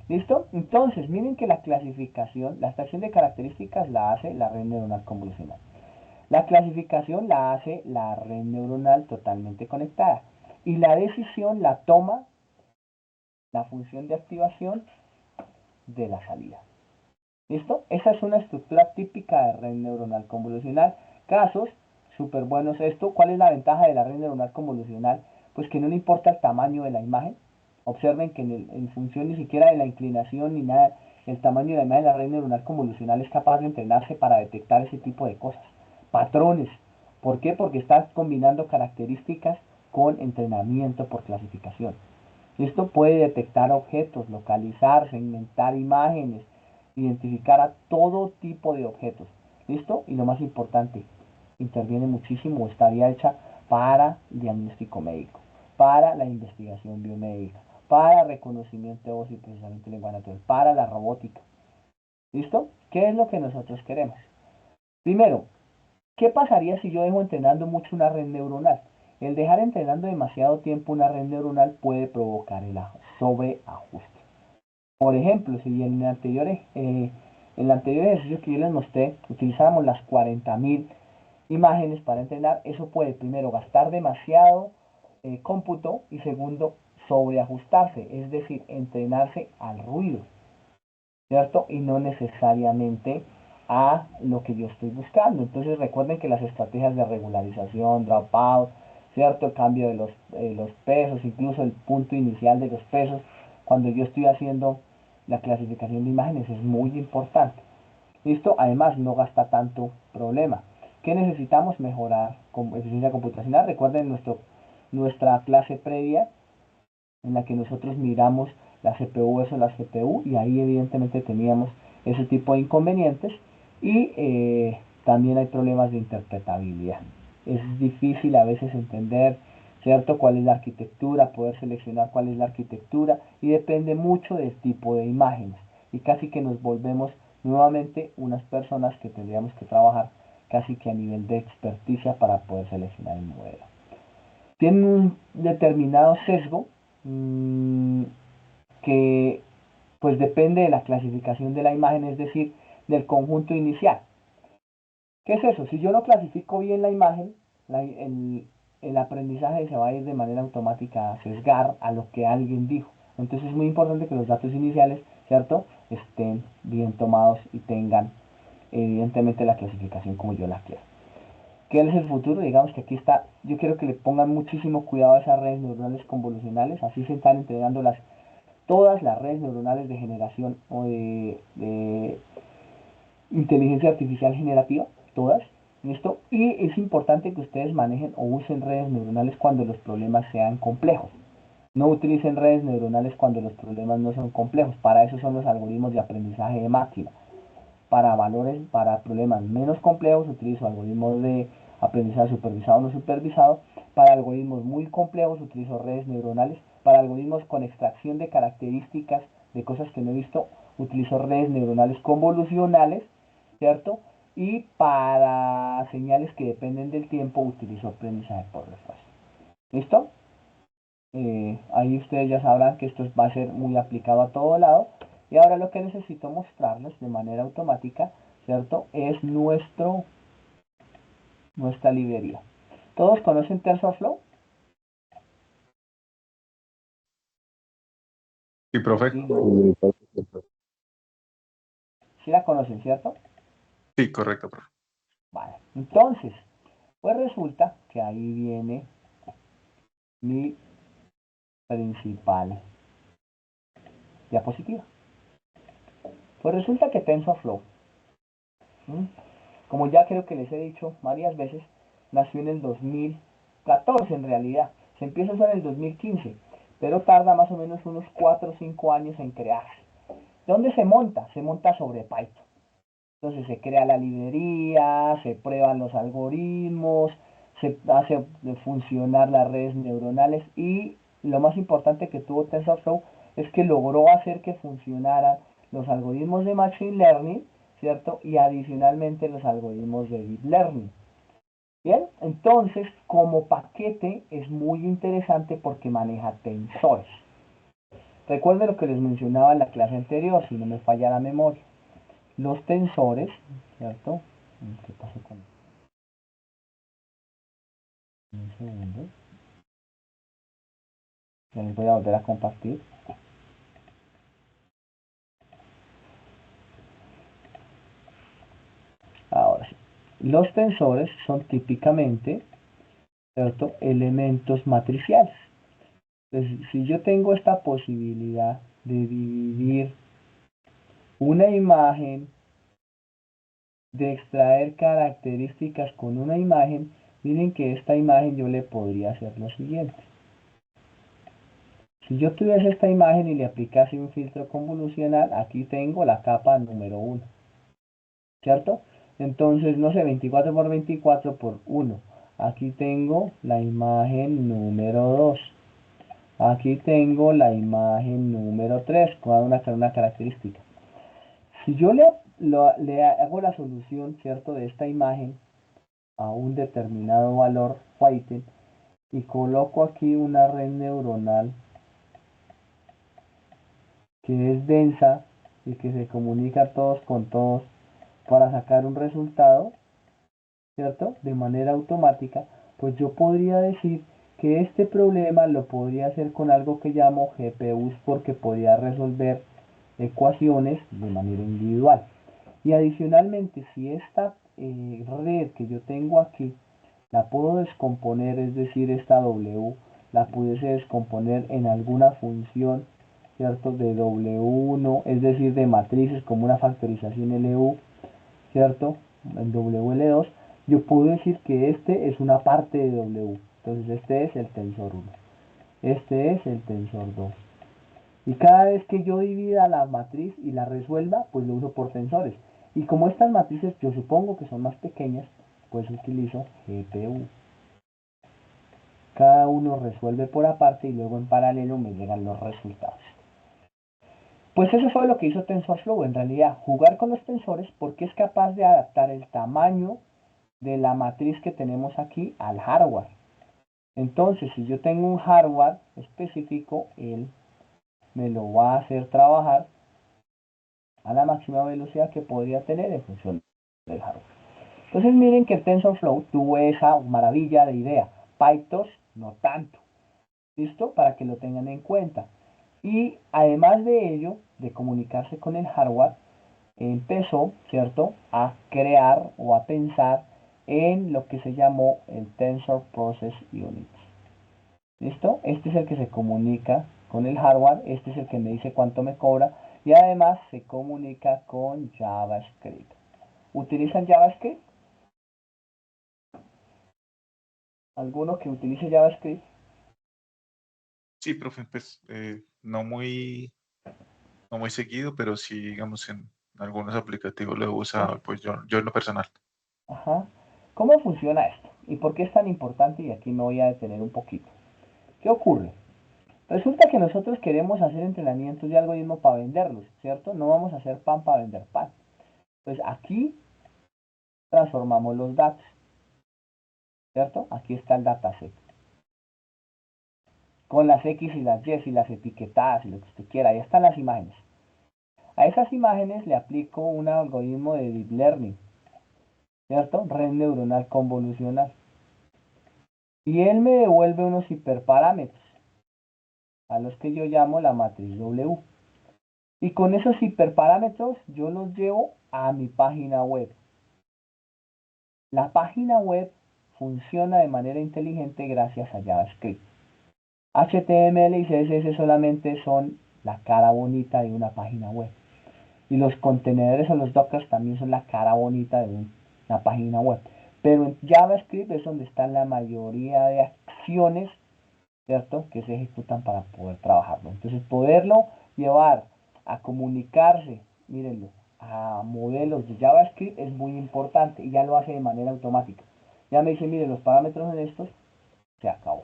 ¿Listo? Entonces, miren que la clasificación, la extracción de características la hace la red neuronal convolucional. La clasificación la hace la red neuronal totalmente conectada. Y la decisión la toma la función de activación de la salida. ¿Listo? Esa es una estructura típica de red neuronal convolucional. Casos súper buenos esto. ¿Cuál es la ventaja de la red neuronal convolucional? Pues que no le importa el tamaño de la imagen. Observen que en función ni siquiera de la inclinación ni nada, el tamaño de la imagen de la red neuronal convolucional es capaz de entrenarse para detectar ese tipo de cosas. Patrones. ¿Por qué? Porque está combinando características con entrenamiento por clasificación. Esto puede detectar objetos, localizar, segmentar imágenes, identificar a todo tipo de objetos. ¿Listo? Y lo más importante, interviene muchísimo, estaría hecha para diagnóstico médico, para la investigación biomédica, para reconocimiento de voz y procesamiento de lenguaje natural, para la robótica. ¿Listo? ¿Qué es lo que nosotros queremos? Primero, ¿qué pasaría si yo dejo entrenando mucho una red neuronal? El dejar entrenando demasiado tiempo una red neuronal puede provocar el sobreajuste. Por ejemplo, si en el anterior ejercicio que yo les mostré utilizáramos las 40.000 imágenes para entrenar, eso puede primero gastar demasiado cómputo y segundo sobreajustarse, es decir, entrenarse al ruido, ¿cierto? Y no necesariamente a lo que yo estoy buscando. Entonces recuerden que las estrategias de regularización, dropout, ¿cierto? El cambio de los pesos, incluso el punto inicial de los pesos, cuando yo estoy haciendo la clasificación de imágenes es muy importante. ¿Listo? Además no gasta tanto problema. ¿Qué necesitamos? Mejorar con eficiencia computacional. Recuerden nuestra clase previa en la que nosotros miramos la CPU versus la GPU y ahí evidentemente teníamos ese tipo de inconvenientes y también hay problemas de interpretabilidad. Es difícil a veces entender, ¿cierto?, cuál es la arquitectura, poder seleccionar cuál es la arquitectura y depende mucho del tipo de imágenes y casi que nos volvemos nuevamente unas personas que tendríamos que trabajar casi que a nivel de experticia para poder seleccionar el modelo. Tienen un determinado sesgo que pues depende de la clasificación de la imagen, es decir, del conjunto inicial. ¿Qué es eso? Si yo no clasifico bien la imagen, el aprendizaje se va a ir de manera automática a sesgar a lo que alguien dijo. Entonces es muy importante que los datos iniciales, ¿cierto?, estén bien tomados y tengan evidentemente la clasificación como yo la quiero. ¿Qué es el futuro? Digamos que aquí está, yo quiero que le pongan muchísimo cuidado a esas redes neuronales convolucionales, así se están entrenando todas las redes neuronales de generación o de inteligencia artificial generativa, todas, ¿listo? Y es importante que ustedes manejen o usen redes neuronales cuando los problemas sean complejos. No utilicen redes neuronales cuando los problemas no son complejos, para eso son los algoritmos de aprendizaje de máquina. Para problemas menos complejos utilizo algoritmos de aprendizaje supervisado o no supervisado. Para algoritmos muy complejos utilizo redes neuronales. Para algoritmos con extracción de características de cosas que no he visto utilizo redes neuronales convolucionales, ¿cierto? Y para señales que dependen del tiempo utilizo aprendizaje por refuerzo. ¿Listo? Ahí ustedes ya sabrán que esto va a ser muy aplicado a todo lado. Y ahora lo que necesito mostrarles de manera automática, ¿cierto? Es nuestra librería. ¿Todos conocen TensorFlow? Sí, profe. Sí, ¿no? Sí la conocen, ¿cierto? Sí, correcto, profe. Vale. Entonces, pues resulta que ahí viene mi principal diapositiva. Pues resulta que TensorFlow, ¿m? Como ya creo que les he dicho varias veces, nació en el 2014 en realidad. Se empieza a usar en el 2015, pero tarda más o menos unos 4 o 5 años en crearse. ¿Dónde se monta? Se monta sobre Python. Entonces se crea la librería, se prueban los algoritmos, se hace funcionar las redes neuronales y lo más importante que tuvo TensorFlow es que logró hacer que funcionaran los algoritmos de Machine Learning, ¿cierto? Y adicionalmente los algoritmos de Deep Learning. Bien, entonces como paquete es muy interesante porque maneja tensores. Recuerden lo que les mencionaba en la clase anterior, si no me falla la memoria. Los tensores, ¿cierto? ¿Qué pasa con un segundo? Ya les voy a volver a compartir. Ahora sí. Los tensores son típicamente, ¿cierto? Elementos matriciales. Entonces, si yo tengo esta posibilidad de dividir una imagen, de extraer características con una imagen, miren que esta imagen yo le podría hacer lo siguiente. Si yo tuviese esta imagen y le aplicase un filtro convolucional, aquí tengo la capa número 1, ¿cierto? Entonces, no sé, 24 por 24 por 1. Aquí tengo la imagen número 2. Aquí tengo la imagen número 3 con una característica. Si yo le hago la solución, ¿cierto?, de esta imagen a un determinado valor weighted y coloco aquí una red neuronal que es densa y que se comunica todos con todos para sacar un resultado, ¿cierto? De manera automática, pues yo podría decir que este problema lo podría hacer con algo que llamo GPUs porque podría resolver ecuaciones de manera individual. Y adicionalmente, si esta red que yo tengo aquí la puedo descomponer, es decir, esta W la pudiese descomponer en alguna función, ¿cierto? De W1, es decir, de matrices como una factorización LU, ¿cierto? En WL2, yo puedo decir que este es una parte de W. Entonces este es el tensor 1. Este es el tensor 2. Y cada vez que yo divida la matriz y la resuelva, pues lo uso por tensores. Y como estas matrices yo supongo que son más pequeñas, pues utilizo GPU. Cada uno resuelve por aparte y luego en paralelo me llegan los resultados. Pues eso fue lo que hizo TensorFlow, en realidad, jugar con los tensores porque es capaz de adaptar el tamaño de la matriz que tenemos aquí al hardware. Entonces, si yo tengo un hardware específico, él me lo va a hacer trabajar a la máxima velocidad que podría tener en función del hardware. Entonces miren que el TensorFlow tuvo esa maravilla de idea. PyTorch no tanto. ¿Listo? Para que lo tengan en cuenta. Y además de ello, de comunicarse con el hardware, empezó, ¿cierto?, a crear o a pensar en lo que se llamó el Tensor Process Unit. ¿Listo? Este es el que se comunica con el hardware, este es el que me dice cuánto me cobra y además se comunica con JavaScript. ¿Utilizan JavaScript? ¿Alguno que utilice JavaScript? Sí, profe, pues no muy seguido, pero sí, digamos, en algunos aplicativos lo he usado, pues yo en lo personal. Ajá. ¿Cómo funciona esto? ¿Y por qué es tan importante? Y aquí me voy a detener un poquito. ¿Qué ocurre? Resulta que nosotros queremos hacer entrenamientos de algoritmos para venderlos, ¿cierto? No vamos a hacer pan para vender pan. Entonces aquí transformamos los datos, ¿cierto? Aquí está el dataset. con las X y las Y y las etiquetadas y lo que usted quiera. Ahí están las imágenes. A esas imágenes le aplico un algoritmo de Deep Learning, ¿cierto? Red neuronal convolucional. Y él me devuelve unos hiperparámetros, a los que yo llamo la matriz W. Y con esos hiperparámetros yo los llevo a mi página web. La página web funciona de manera inteligente gracias a JavaScript. HTML y CSS solamente son la cara bonita de una página web. Y los contenedores o los dockers también son la cara bonita de una página web. Pero en JavaScript es donde están la mayoría de acciones, ¿cierto?, que se ejecutan para poder trabajarlo. Entonces, poderlo llevar a comunicarse, mírenlo, a modelos de JavaScript es muy importante y ya lo hace de manera automática. Ya me dice, miren, los parámetros en estos, se acabó.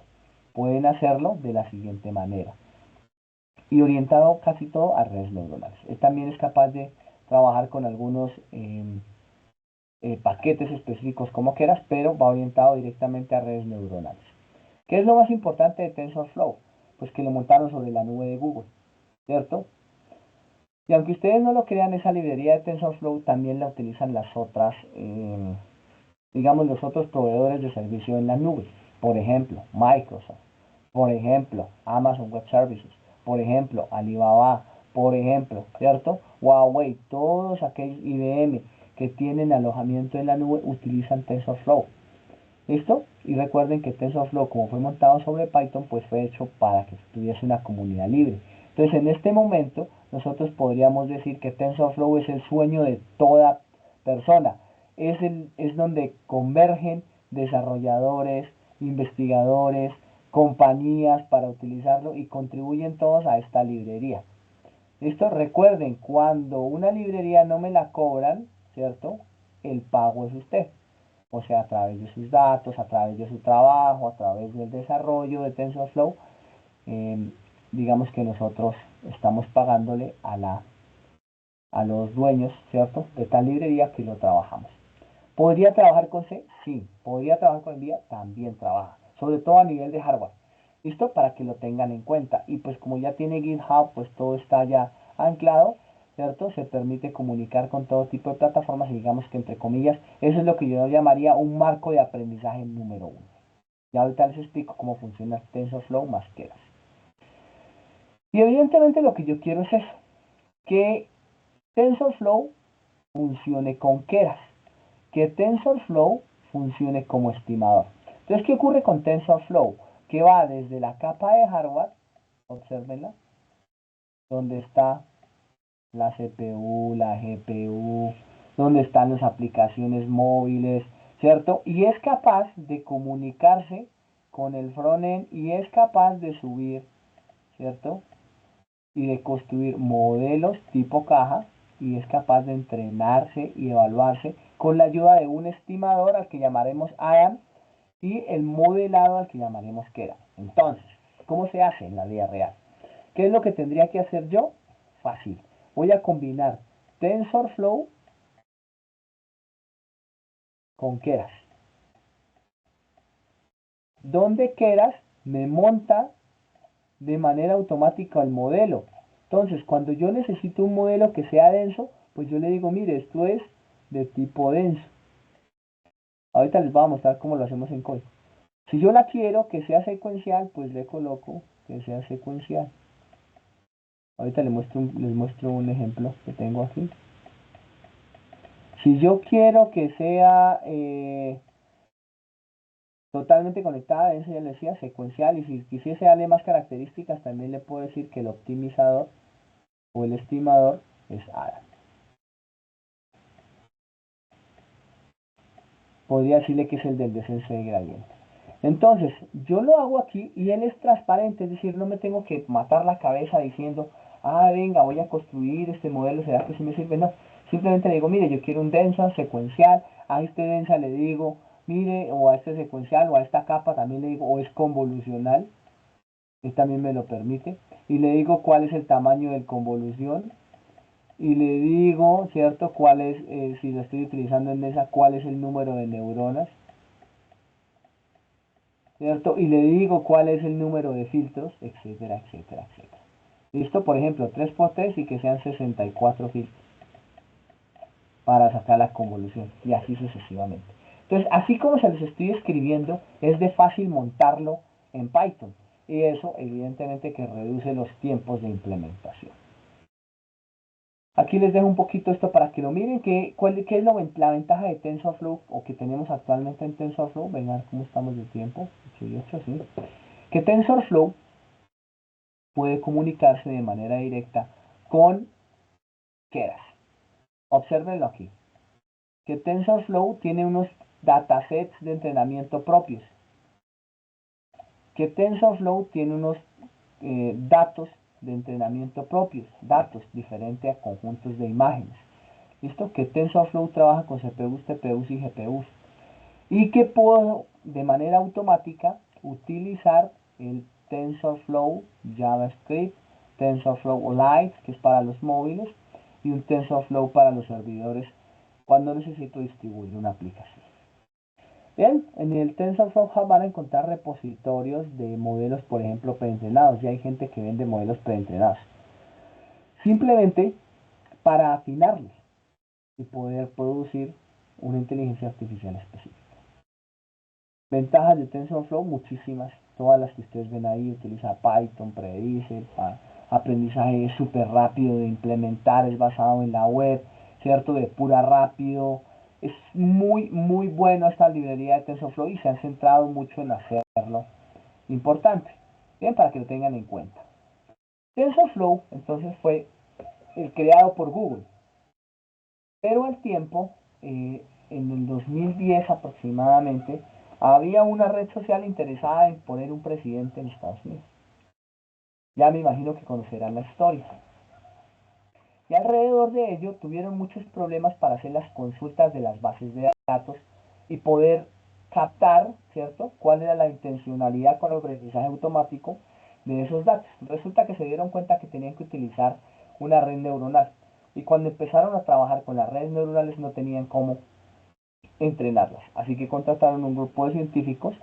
Pueden hacerlo de la siguiente manera. Y orientado casi todo a redes neuronales. Él también es capaz de trabajar con algunos paquetes específicos como quieras, pero va orientado directamente a redes neuronales. ¿Qué es lo más importante de TensorFlow? Pues que lo montaron sobre la nube de Google, ¿cierto? Y aunque ustedes no lo crean, esa librería de TensorFlow también la utilizan las otras, digamos, los otros proveedores de servicio en la nube. Por ejemplo, Microsoft. Por ejemplo, Amazon Web Services. Por ejemplo, Alibaba. Por ejemplo, ¿cierto? Huawei. Todos aquellos IBM que tienen alojamiento en la nube utilizan TensorFlow. ¿Listo? Y recuerden que TensorFlow, como fue montado sobre Python, pues fue hecho para que tuviese una comunidad libre. Entonces, en este momento, nosotros podríamos decir que TensorFlow es el sueño de toda persona. Es donde convergen desarrolladores, investigadores, compañías para utilizarlo y contribuyen todos a esta librería. ¿Listo? Recuerden, cuando una librería no me la cobran, ¿cierto? El pago es usted. O sea, a través de sus datos, a través de su trabajo, a través del desarrollo de TensorFlow, digamos que nosotros estamos pagándole a los dueños, ¿cierto?, de tal librería que lo trabajamos. ¿Podría trabajar con C? Sí. ¿Podría trabajar con NVIDIA? También trabaja. Sobre todo a nivel de hardware. ¿Listo? Para que lo tengan en cuenta. Y pues como ya tiene GitHub, pues todo está ya anclado, ¿cierto? Se permite comunicar con todo tipo de plataformas y digamos que entre comillas, eso es lo que yo llamaría un marco de aprendizaje número 1. Ya ahorita les explico cómo funciona TensorFlow más Keras. Y evidentemente lo que yo quiero es eso, que TensorFlow funcione con Keras, que TensorFlow funcione como estimador. Entonces, ¿qué ocurre con TensorFlow? Que va desde la capa de hardware, observenla, donde está la CPU, la GPU, donde están las aplicaciones móviles, ¿cierto? Y es capaz de comunicarse con el frontend y es capaz de subir, ¿cierto?, y de construir modelos tipo caja y es capaz de entrenarse y evaluarse con la ayuda de un estimador al que llamaremos Adam y el modelado al que llamaremos Keras. Entonces, ¿cómo se hace en la vida real? ¿Qué es lo que tendría que hacer yo? Fácil. Voy a combinar TensorFlow con Keras, donde Keras me monta de manera automática el modelo. Entonces, cuando yo necesito un modelo que sea denso, pues yo le digo, mire, esto es de tipo denso. Ahorita les voy a mostrar cómo lo hacemos en código. Si yo la quiero que sea secuencial, pues le coloco que sea secuencial. Ahorita les muestro un ejemplo que tengo aquí. Si yo quiero que sea totalmente conectada, eso ya le decía, secuencial, y si quisiese darle más características, también le puedo decir que el optimizador o el estimador es ADA. Podría decirle que es el del descenso de gradiente. Entonces, yo lo hago aquí y él es transparente, es decir, no me tengo que matar la cabeza diciendo, ah, venga, voy a construir este modelo, ¿será que sí me sirve? No, simplemente le digo, mire, yo quiero un densa secuencial, a este densa le digo, mire, o a este secuencial, o a esta capa también le digo, o es convolucional, él también me lo permite, y le digo cuál es el tamaño del convolución, y le digo, ¿cierto?, cuál es, si lo estoy utilizando en esa, cuál es el número de neuronas. ¿cierto? Y le digo cuál es el número de filtros, etcétera, etcétera, etcétera. ¿Listo? Por ejemplo, 3 por 3 y que sean 64 filtros para sacar la convolución y así sucesivamente. Entonces, así como se los estoy escribiendo, es de fácil montarlo en Python y eso evidentemente que reduce los tiempos de implementación. Aquí les dejo un poquito esto para que lo miren, qué es la ventaja de TensorFlow o que tenemos actualmente en TensorFlow. Ven a ver cómo estamos de tiempo. 8, sí. Que TensorFlow puede comunicarse de manera directa con Keras. Obsérvenlo aquí. Que TensorFlow tiene unos datasets de entrenamiento propios. Que TensorFlow tiene unos datos de entrenamiento propios, datos diferentes a conjuntos de imágenes. ¿Listo? Que TensorFlow trabaja con CPUs, TPUs y GPUs. Y que puedo de manera automática utilizar el TensorFlow JavaScript, TensorFlow Lite, que es para los móviles, y un TensorFlow para los servidores cuando necesito distribuir una aplicación. Bien, en el TensorFlow Hub van a encontrar repositorios de modelos, por ejemplo, preentrenados. Ya hay gente que vende modelos preentrenados. Simplemente para afinarlos y poder producir una inteligencia artificial específica. Ventajas de TensorFlow, muchísimas. Todas las que ustedes ven ahí, utiliza Python, Predice, aprendizaje súper rápido de implementar, es basado en la web, ¿cierto? De pura rápido. Es muy, muy bueno esta librería de TensorFlow y se han centrado mucho en hacerlo importante. Bien, para que lo tengan en cuenta. TensorFlow, entonces, fue el creado por Google. Pero al tiempo, en el 2010 aproximadamente, había una red social interesada en poner un presidente en Estados Unidos. Ya me imagino que conocerán la historia. Y alrededor de ello tuvieron muchos problemas para hacer las consultas de las bases de datos y poder captar, ¿cierto?, cuál era la intencionalidad con el aprendizaje automático de esos datos. Resulta que se dieron cuenta que tenían que utilizar una red neuronal. Y cuando empezaron a trabajar con las redes neuronales no tenían cómo entrenarlas. Así que contrataron un grupo de científicos,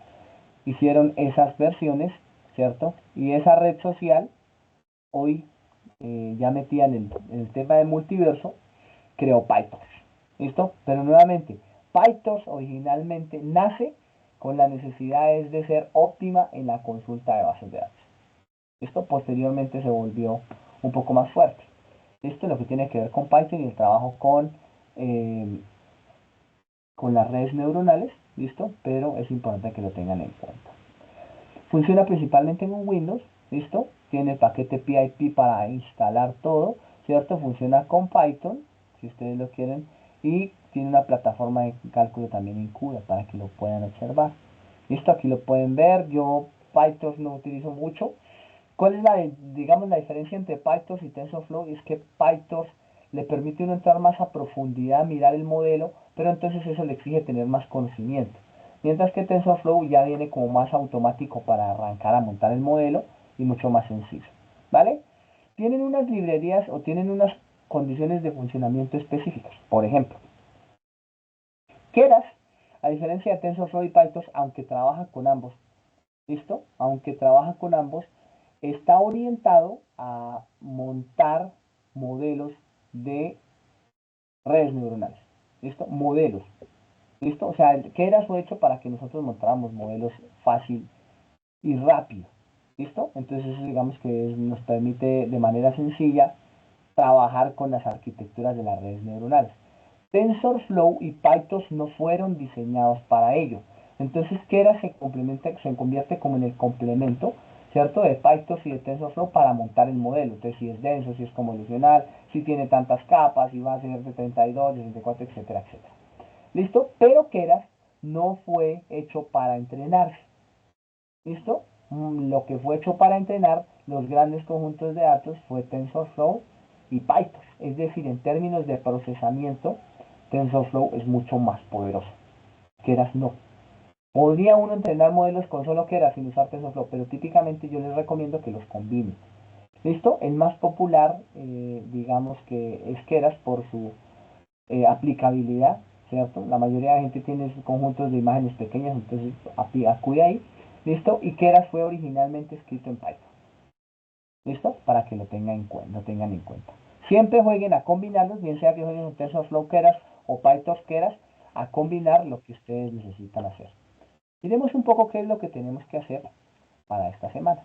hicieron esas versiones, ¿cierto? Y esa red social, hoy ya metida en el tema del multiverso, creó PyTorch. ¿Listo? Pero nuevamente, PyTorch originalmente nace con la necesidad de ser óptima en la consulta de bases de datos. Esto posteriormente se volvió un poco más fuerte. Esto es lo que tiene que ver con Python y el trabajo con las redes neuronales, ¿listo? Pero es importante que lo tengan en cuenta. Funciona principalmente en un Windows, ¿listo? Tiene el paquete PIP para instalar todo, ¿cierto? Funciona con Python, si ustedes lo quieren, y tiene una plataforma de cálculo también en CUDA para que lo puedan observar. ¿Listo? Aquí lo pueden ver, yo PyTorch no utilizo mucho. ¿Cuál es la diferencia entre PyTorch y TensorFlow? Es que PyTorch le permite uno entrar más a profundidad, mirar el modelo, pero entonces eso le exige tener más conocimiento. Mientras que TensorFlow ya viene como más automático para arrancar a montar el modelo y mucho más sencillo. ¿Vale? Tienen unas librerías o tienen unas condiciones de funcionamiento específicas. Por ejemplo, Keras, a diferencia de TensorFlow y PyTorch, aunque trabaja con ambos, ¿listo? Aunque trabaja con ambos, está orientado a montar modelos de redes neuronales. ¿Listo? Modelos. ¿Listo? O sea, Keras fue hecho para que nosotros montáramos modelos fácil y rápido. ¿Listo? Entonces eso digamos que nos permite de manera sencilla trabajar con las arquitecturas de las redes neuronales. TensorFlow y PyTorch no fueron diseñados para ello. Entonces Keras se convierte como en el complemento, ¿cierto?, de PyTorch y de TensorFlow para montar el modelo. Entonces si es denso, si es convolucional, si tiene tantas capas, si va a ser de 32, de 64, etcétera, etcétera. ¿Listo? Pero Keras no fue hecho para entrenarse. ¿Listo? Lo que fue hecho para entrenar los grandes conjuntos de datos fue TensorFlow y PyTorch. Es decir, en términos de procesamiento, TensorFlow es mucho más poderoso. Keras no. Podría uno entrenar modelos con solo Keras sin usar TensorFlow, pero típicamente yo les recomiendo que los combinen. ¿Listo? El más popular, digamos que es Keras por su aplicabilidad, ¿cierto? La mayoría de la gente tiene sus conjuntos de imágenes pequeñas, entonces acude ahí. ¿Listo? Y Keras fue originalmente escrito en Python. ¿Listo? Para que lo tengan en cuenta. Siempre jueguen a combinarlos, bien sea que jueguen un TensorFlow Keras o Python Keras, a combinar lo que ustedes necesitan hacer. Miremos un poco qué es lo que tenemos que hacer para esta semana.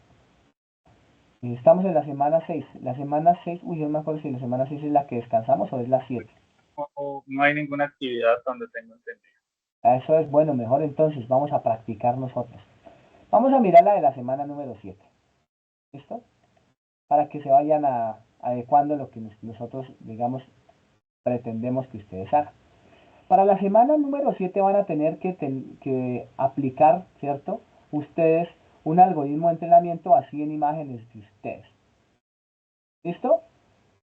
Estamos en la semana 6. La semana 6, yo no me acuerdo si la semana 6 es la que descansamos o es la 7. No hay ninguna actividad donde tengo entendido. Eso es bueno, mejor entonces vamos a practicar nosotros. Vamos a mirar la de la semana número 7. ¿Listo? Para que se vayan adecuando lo que nosotros, digamos, pretendemos que ustedes hagan. Para la semana número 7 van a tener que aplicar, ¿cierto? Ustedes un algoritmo de entrenamiento a 100 imágenes de ustedes. ¿Listo?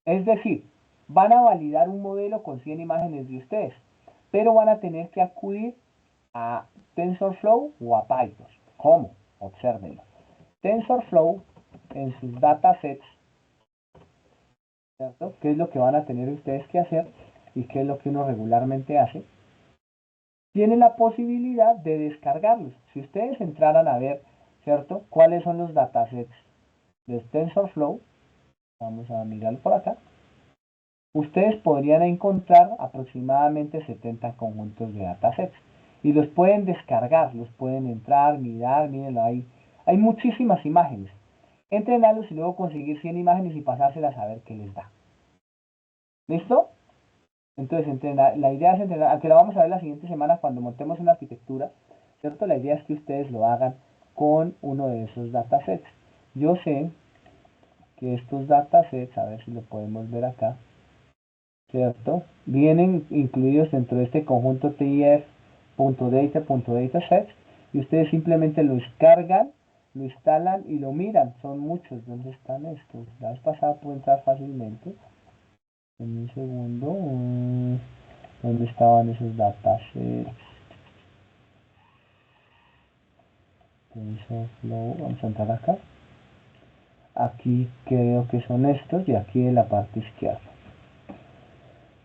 Es decir, van a validar un modelo con 100 imágenes de ustedes, pero van a tener que acudir a TensorFlow o a Python. ¿Cómo? Obsérvenlo. TensorFlow en sus datasets, ¿cierto? ¿Qué es lo que van a tener ustedes que hacer y qué es lo que uno regularmente hace? Tienen la posibilidad de descargarlos. Si ustedes entraran a ver, ¿cierto? ¿Cuáles son los datasets de TensorFlow? Vamos a mirarlo por acá. Ustedes podrían encontrar aproximadamente 70 conjuntos de datasets y los pueden descargar, los pueden entrar, mirar, mírenlo ahí. Hay muchísimas imágenes. Entrenarlos y luego conseguir 100 imágenes y pasárselas a ver qué les da. ¿Listo? Entonces, la idea es entrenar, aunque la vamos a ver la siguiente semana cuando montemos una arquitectura, ¿cierto? La idea es que ustedes lo hagan con uno de esos datasets. Yo sé que estos datasets, a ver si lo podemos ver acá, ¿cierto? Vienen incluidos dentro de este conjunto TIF.data.datasets y ustedes simplemente lo descargan, lo instalan y lo miran. Son muchos. ¿Dónde están estos? La vez pasada pude entrar fácilmente. En un segundo. ¿Dónde estaban esos datasets? TensorFlow. Vamos a entrar acá. Aquí creo que son estos y aquí en la parte izquierda.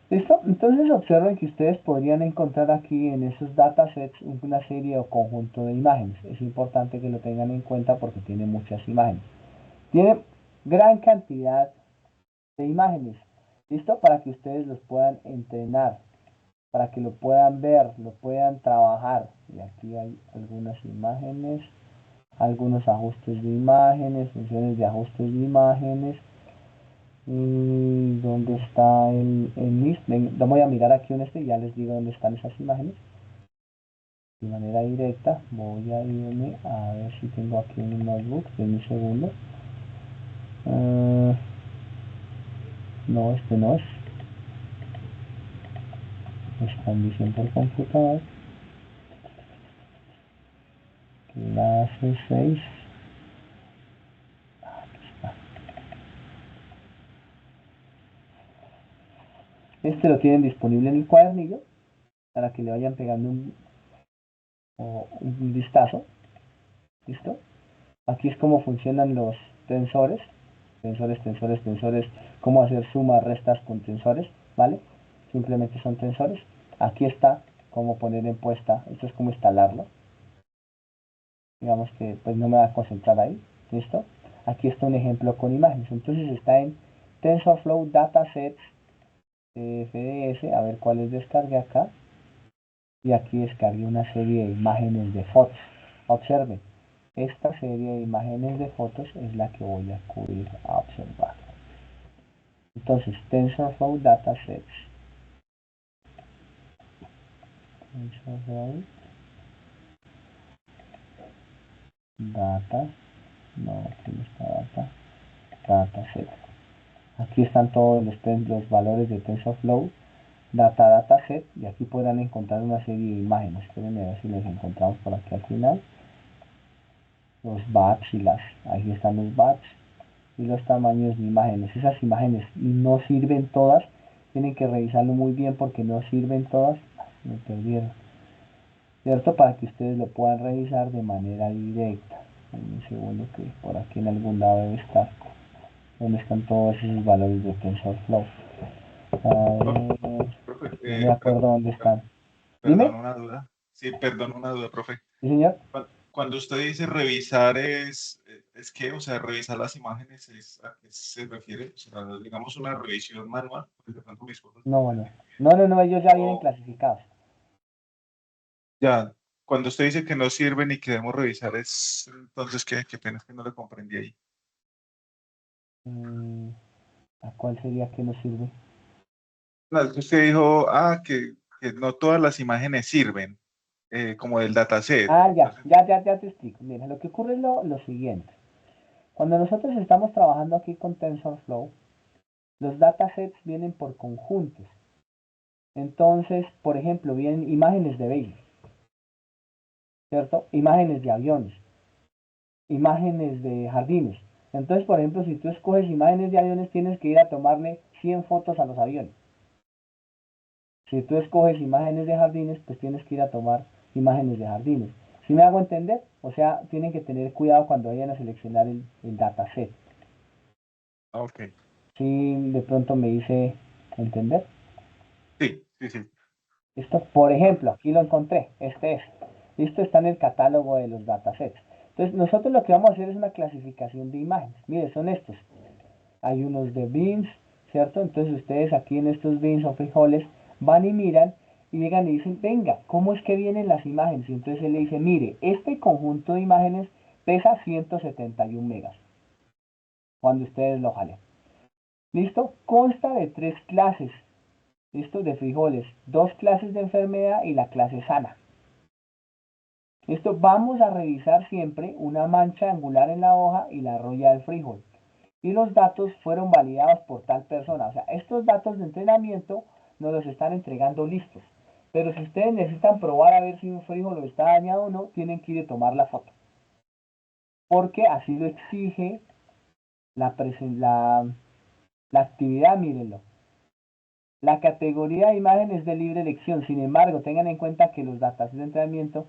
¿Listo? Entonces observen que ustedes podrían encontrar aquí en esos datasets una serie o conjunto de imágenes. Es importante que lo tengan en cuenta porque tiene muchas imágenes. Tiene gran cantidad de imágenes. ¿Listo? Para que ustedes los puedan entrenar, para que lo puedan ver, lo puedan trabajar. Y aquí hay algunas imágenes, algunos ajustes de imágenes, funciones de ajustes de imágenes. ¿Dónde está el list? Lo voy a mirar aquí en y ya les digo dónde están esas imágenes. De manera directa voy a irme a ver si tengo aquí en un notebook. En un segundo. No, este no es. Condición por computador. Clase 6. Aquí está. Este lo tienen disponible en el cuadernillo para que le vayan pegando un vistazo. ¿Listo? Aquí es como funcionan los tensores. Tensores, cómo hacer sumas, restas con tensores, ¿vale? Simplemente son tensores. Aquí está cómo poner en puesta, esto es como instalarlo. Digamos que pues no me va a concentrar ahí, ¿listo? Aquí está un ejemplo con imágenes, entonces está en TensorFlow Datasets FDS, a ver cuáles descargué acá. Y aquí descargué una serie de imágenes de fotos. Observen, esta serie de imágenes de fotos es la que voy a acudir a observar. Entonces, TensorFlow Datasets. TensorFlow Data. No, aquí no está data. Dataset. Aquí están todos los valores de TensorFlow Dataset. Y aquí podrán encontrar una serie de imágenes. Espérenme a ver si los encontramos por aquí al final. Los bats y ahí están los bats. Y los tamaños de imágenes. Esas imágenes no sirven todas. Tienen que revisarlo muy bien porque no sirven todas. Me perdieron. ¿Cierto? Para que ustedes lo puedan revisar de manera directa. En un segundo que por aquí en algún lado debe estar. Donde están todos esos valores de TensorFlow. No me acuerdo dónde están. Perdón, Dime. una duda. Sí, perdón, una duda, profe. Sí, señor. cuando usted dice revisar es que, o sea, revisar las imágenes, ¿a qué se refiere? O sea, digamos una revisión manual, porque de pronto mis fotos. No, ellos ya vienen O clasificados. ya, cuando usted dice que no sirven y que debemos revisar, entonces, qué pena es que no le comprendí ahí. ¿A cuál sería que nos sirve? No, es que usted dijo, que no todas las imágenes sirven, como del dataset. Entonces, Ya te explico. Mira, lo que ocurre es lo siguiente. Cuando nosotros estamos trabajando aquí con TensorFlow, los datasets vienen por conjuntos. Entonces, por ejemplo, vienen imágenes de vehículos, ¿cierto? Imágenes de aviones, imágenes de jardines. Entonces, por ejemplo, si tú escoges imágenes de aviones, tienes que ir a tomarle 100 fotos a los aviones. Si tú escoges imágenes de jardines, pues tienes que ir a tomar imágenes de jardines. ¿Sí me hago entender? O sea, tienen que tener cuidado cuando vayan a seleccionar el dataset. ok. ¿Sí de pronto me hice entender? Sí, sí, sí. Esto, por ejemplo, aquí lo encontré. Este es. Esto está en el catálogo de los datasets. Entonces, nosotros lo que vamos a hacer es una clasificación de imágenes. Mire, son estos. Hay unos de beans, ¿cierto? Entonces, ustedes aquí en estos beans o frijoles van y miran y llegan y dicen, venga, ¿cómo es que vienen las imágenes? Y entonces él le dice, mire, este conjunto de imágenes pesa 171 megas cuando ustedes lo jalen. ¿Listo? Consta de 3 clases. ¿Listo? De frijoles. 2 clases de enfermedad y la clase sana. Esto vamos a revisar siempre una mancha angular en la hoja y la roya del frijol. Y los datos fueron validados por tal persona. O sea, estos datos de entrenamiento nos los están entregando listos. Pero si ustedes necesitan probar a ver si un frijol está dañado o no, tienen que ir a tomar la foto. Porque así lo exige la actividad, mírenlo. La categoría de imagen es de libre elección. Sin embargo, tengan en cuenta que los datos de entrenamiento,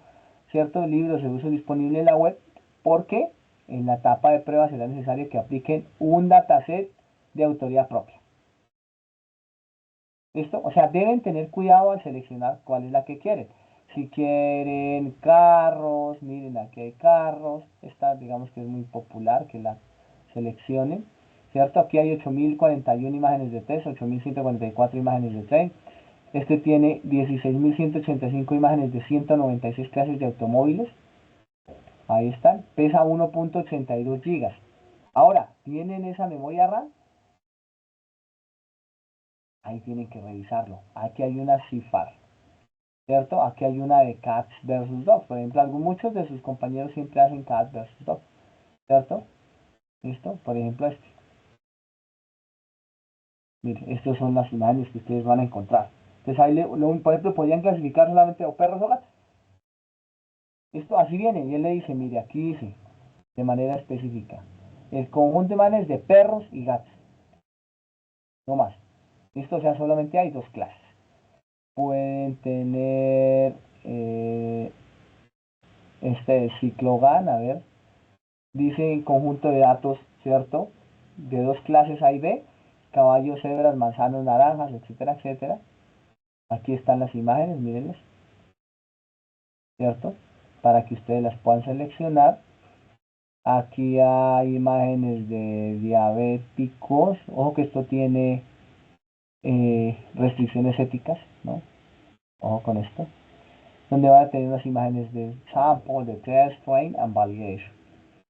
ciertos libros de uso disponible en la web, porque en la etapa de prueba será necesario que apliquen un dataset de autoría propia. ¿Listo? O sea, deben tener cuidado al seleccionar cuál es la que quieren. Si quieren carros, miren, aquí hay carros. Esta, digamos que es muy popular que la seleccionen. ¿Cierto? Aquí hay 8041 imágenes de test, 8144 imágenes de tren. Este tiene 16.185 imágenes de 196 clases de automóviles. Ahí están. Pesa 1.82 gigas. Ahora, ¿tienen esa memoria RAM? Ahí tienen que revisarlo. Aquí hay una CIFAR, ¿cierto? Aquí hay una de Cats versus Dogs. Por ejemplo, muchos de sus compañeros siempre hacen Cats versus Dogs, ¿cierto? ¿Listo? Por ejemplo, este. Miren, estas son las imágenes que ustedes van a encontrar. Entonces ahí, por ejemplo, podrían clasificar solamente o perros o gatos. Esto así viene. Y él le dice, mire, aquí dice, de manera específica, el conjunto de imágenes de perros y gatos. No más. Esto, o sea, solamente hay 2 clases. Pueden tener este ciclogan, a ver, dice conjunto de datos, ¿cierto? De 2 clases A y B, caballos, cebras, manzanos, naranjas, etcétera, etcétera. Aquí están las imágenes, mírenlas, ¿cierto? Para que ustedes las puedan seleccionar. Aquí hay imágenes de diabéticos. Ojo que esto tiene restricciones éticas, ¿no? Ojo con esto. Donde van a tener unas imágenes de sample, de test, train and validation.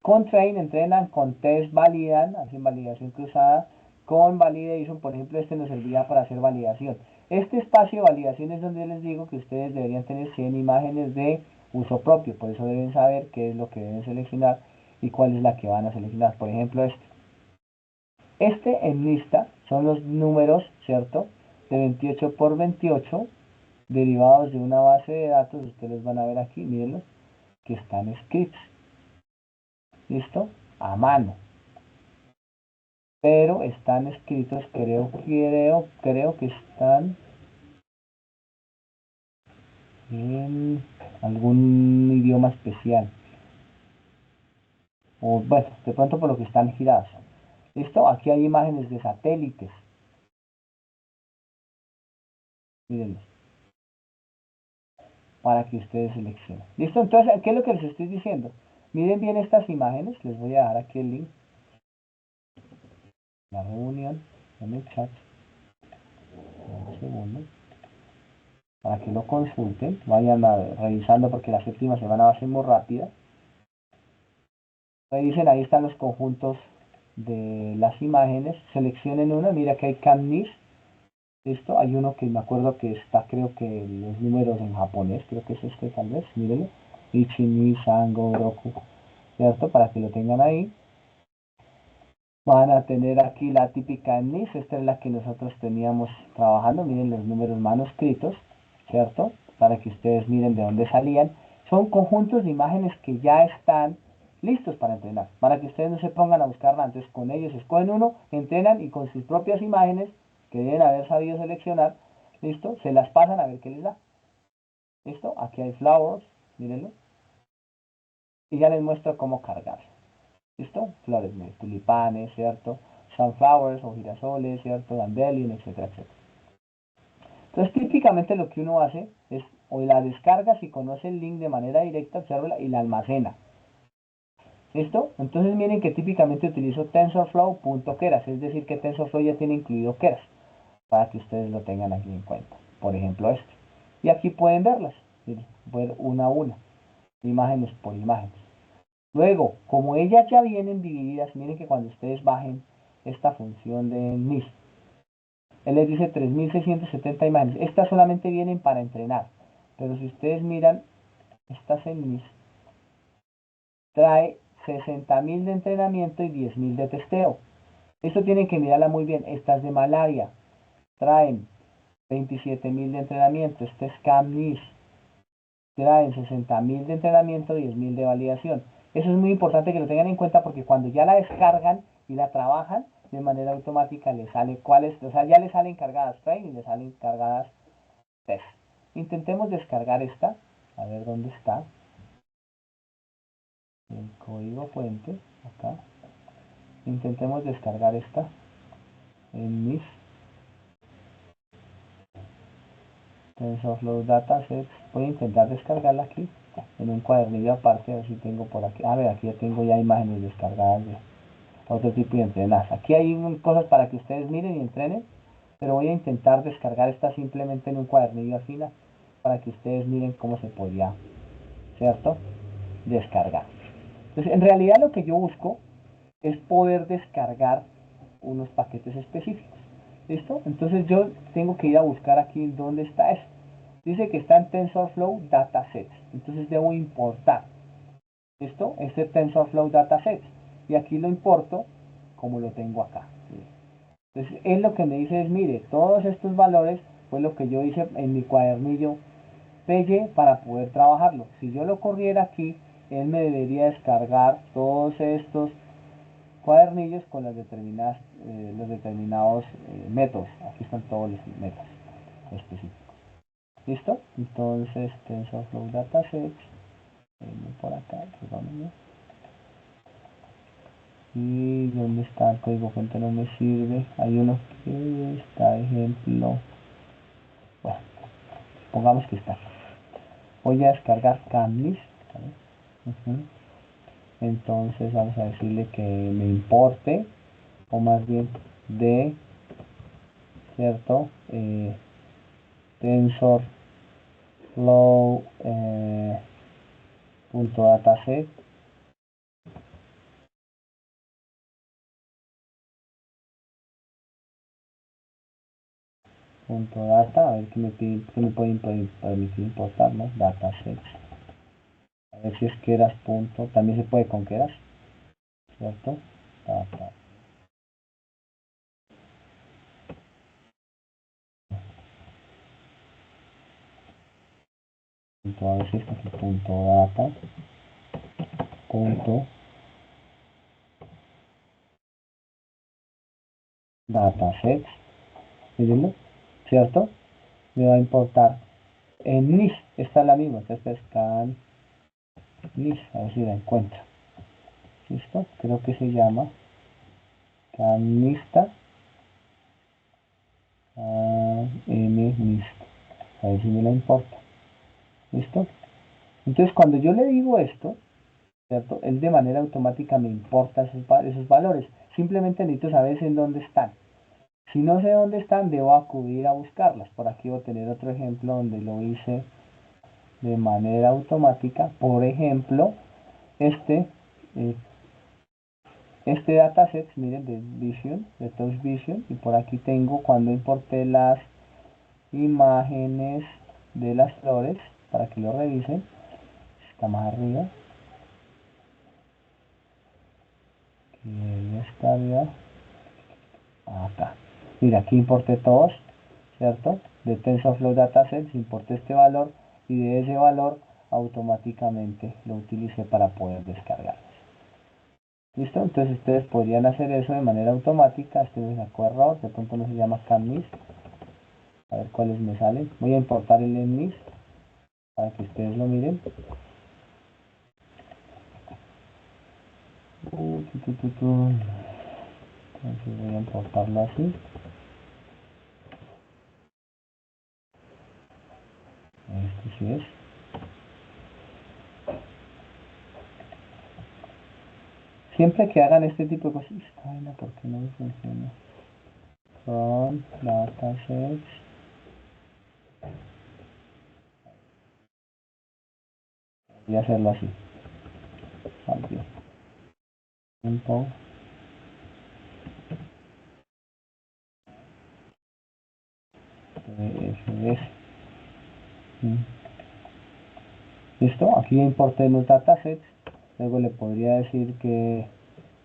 Con train entrenan, con test validan, hacen validación cruzada. Con validation, por ejemplo, este nos servirá para hacer validación. Este espacio de validación es donde les digo que ustedes deberían tener 100 imágenes de uso propio. Por eso deben saber qué es lo que deben seleccionar y cuál es la que van a seleccionar. Por ejemplo, este. Este en lista son los números, ¿cierto? De 28 por 28 derivados de una base de datos. Ustedes van a ver aquí, mírenlos, que están escritos. ¿Listo? A mano. Pero están escritos, creo que están en algún idioma especial. O bueno, de pronto por lo que están girados. ¿Listo? Aquí hay imágenes de satélites. Mírenlos. para que ustedes seleccionen. ¿Listo? Entonces, ¿qué es lo que les estoy diciendo? Miren bien estas imágenes, les voy a dejar aquí el link. La reunión en el chat. Un segundo. Para que lo consulten, vayan revisando porque la séptima semana va a ser muy rápida. Revisen, ahí están los conjuntos de las imágenes. Seleccionen una, mira que hay Camnis. Listo, hay uno que me acuerdo que está, creo que los números en japonés, creo que es este tal vez, mírenlo. Ichi, Ni, San, Go, Roku, ¿cierto? Para que lo tengan ahí. Van a tener aquí la típica NIS, esta es la que nosotros teníamos trabajando, miren los números manuscritos, ¿cierto? Para que ustedes miren de dónde salían. Son conjuntos de imágenes que ya están listos para entrenar, para que ustedes no se pongan a buscarla. Entonces con ellos escogen uno, entrenan y con sus propias imágenes, que deben haber sabido seleccionar, ¿listo? Se las pasan a ver qué les da. ¿Listo? Aquí hay flowers, mírenlo. Y ya les muestro cómo cargar. ¿Listo? Flores, tulipanes, ¿cierto? Sunflowers o girasoles, ¿cierto? Dandelion, etcétera, etcétera. Entonces, típicamente lo que uno hace es, o la descarga si conoce el link de manera directa, obsérvela y la almacena. ¿Listo? Entonces miren que típicamente utilizo TensorFlow.keras, es decir que TensorFlow ya tiene incluido Keras, para que ustedes lo tengan aquí en cuenta. Por ejemplo este. Y aquí pueden verlas, ver una a una, imágenes por imágenes. Luego, como ellas ya vienen divididas, miren que cuando ustedes bajen esta función de NIS, él les dice 3670 imágenes. Estas solamente vienen para entrenar. Pero si ustedes miran, estas en NIS, trae 60.000 de entrenamiento y 10.000 de testeo. Esto tienen que mirarla muy bien. Estas de malaria traen 27.000 de entrenamiento. Este es CAM-NIS. Traen 60.000 de entrenamiento, 10.000 de validación. Eso es muy importante que lo tengan en cuenta porque cuando ya la descargan y la trabajan, de manera automática les sale cuáles, o sea, ya les salen cargadas train y les salen cargadas test. Intentemos descargar esta, a ver dónde está. El código fuente, acá. Intentemos descargar esta en mis TensorFlow Datasets. Voy a intentar descargarla aquí en un cuadernillo aparte, a ver si tengo por aquí. A ver, aquí ya tengo ya imágenes descargadas de otro tipo de entrenadas. Aquí hay cosas para que ustedes miren y entrenen, pero voy a intentar descargar esta simplemente en un cuadernillo al final para que ustedes miren cómo se podía, ¿cierto? Descargar. Entonces, en realidad lo que yo busco es poder descargar unos paquetes específicos. ¿Listo? Entonces yo tengo que ir a buscar aquí dónde está esto. Dice que está en TensorFlow Datasets. Entonces debo importar. ¿Listo? Este TensorFlow Datasets. Y aquí lo importo como lo tengo acá. Entonces él lo que me dice es, mire, todos estos valores fue lo que yo hice en mi cuadernillo Pelle para poder trabajarlo. Si yo lo corriera aquí, él me debería descargar todos estos cuadernillos con las determinadas, los determinados métodos. Aquí están todos los métodos específicos. ¿Listo? Entonces, TensorFlow Datasets, por acá, perdónenme. Y dónde está el código fuente no me sirve. Hay uno que está, ejemplo. Bueno, pongamos que está. Voy a descargar Camlist. Entonces vamos a decirle que me importe, o más bien de, ¿cierto? TensorFlow .dataset .data, a ver qué me puede permitir importar, ¿no? Dataset. A ver si es Keras punto, también se puede con Keras, ¿cierto? Data. A ver si está aquí, punto data, punto datasets, ¿entiendes? ¿Cierto? Me va a importar en NIS, esta es la misma, entonces scan NIS, a ver si la encuentro. ¿Listo? Creo que se llama canista NIST. A ver si me la importa. ¿Listo? Entonces, cuando yo le digo esto, ¿cierto? Él de manera automática me importa esos valores. Simplemente necesito saber en dónde están. Si no sé dónde están, debo acudir a buscarlas. Por aquí voy a tener otro ejemplo donde lo hice de manera automática. Por ejemplo, este dataset, miren, de Vision, de Touch Vision, y por aquí tengo cuando importé las imágenes de las flores, para que lo revisen, está más arriba, y está arriba, acá, mira, aquí importé todos, ¿cierto? De TensorFlow Datasets, importé este valor, y de ese valor automáticamente lo utilicé para poder descargarlos. ¿Listo? Entonces ustedes podrían hacer eso de manera automática. Este me sacó error, de pronto no se llama CANMIS. A ver cuáles me salen. Voy a importar el ENMIS para que ustedes lo miren. Entonces voy a importarlo así. Este sí es. Siempre que hagan este tipo de cosas, ¿por qué no funciona? From datasets. Voy a hacerlo así. Tiempo. ¿Listo? Aquí importé los datasets. Luego le podría decir que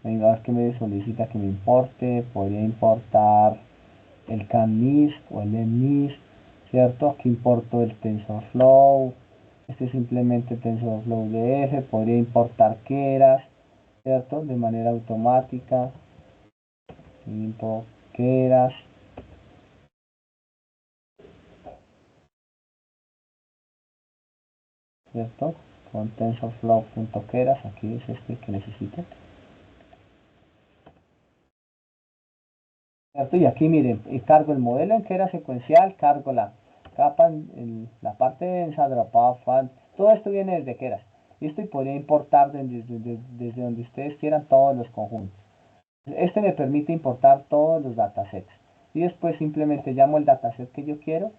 venga, que me solicita que me importe. Podría importar el CANMIS o el ENMIS, ¿cierto? Aquí importo el TensorFlow. Este es simplemente TensorFlow DF. Podría importar Keras, ¿cierto? De manera automática. Import Keras. ¿Cierto? Con TensorFlow.keras, aquí es este que necesito. ¿Cierto? Y aquí miren, cargo el modelo en Keras secuencial, cargo la capa, la parte densa, dropout, fan, todo esto viene desde Keras. Listo, y podría importar desde donde ustedes quieran todos los conjuntos. Este me permite importar todos los datasets. Y después simplemente llamo el dataset que yo quiero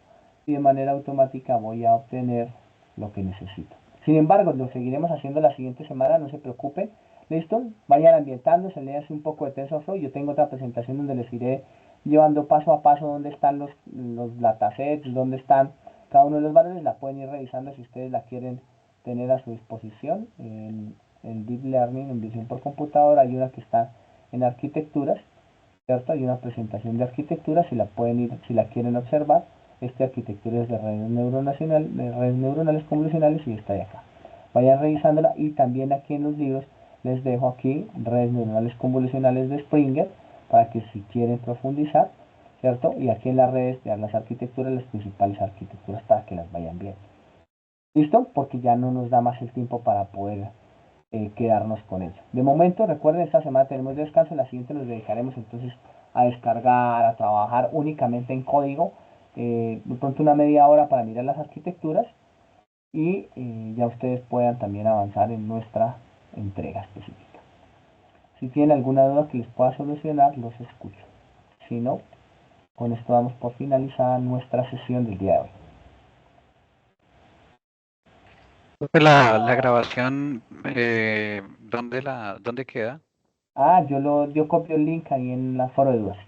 y de manera automática voy a obtener lo que necesito. Sin embargo, lo seguiremos haciendo la siguiente semana, no se preocupen. ¿Listo? Vayan ambientándose, léanse un poco de TensorFlow. Yo tengo otra presentación donde les iré llevando paso a paso dónde están los datasets, dónde están cada uno de los valores. La pueden ir revisando si ustedes la quieren tener a su disposición. En Deep Learning, en visión por computadora, hay una que está en arquitecturas, ¿cierto? Hay una presentación de arquitecturas, si la pueden ir, si la quieren observar. Esta arquitectura es de redes neuronales convolucionales y está de acá. Vayan revisándola y también aquí en los libros les dejo aquí redes neuronales convolucionales de Springer para que si quieren profundizar, ¿cierto? Y aquí en las redes, de las arquitecturas, las principales arquitecturas para que las vayan viendo. ¿Listo? Porque ya no nos da más el tiempo para poder quedarnos con ello. De momento, recuerden, esta semana tenemos descanso, la siguiente nos dedicaremos entonces a descargar, a trabajar únicamente en código, de pronto una media hora para mirar las arquitecturas y ya ustedes puedan también avanzar en nuestra entrega específica. Si tienen alguna duda que les pueda solucionar, los escucho. Si no, con esto damos por finalizada nuestra sesión del día de hoy. La grabación, ¿dónde queda? Yo copio el link ahí en la foro de dudas.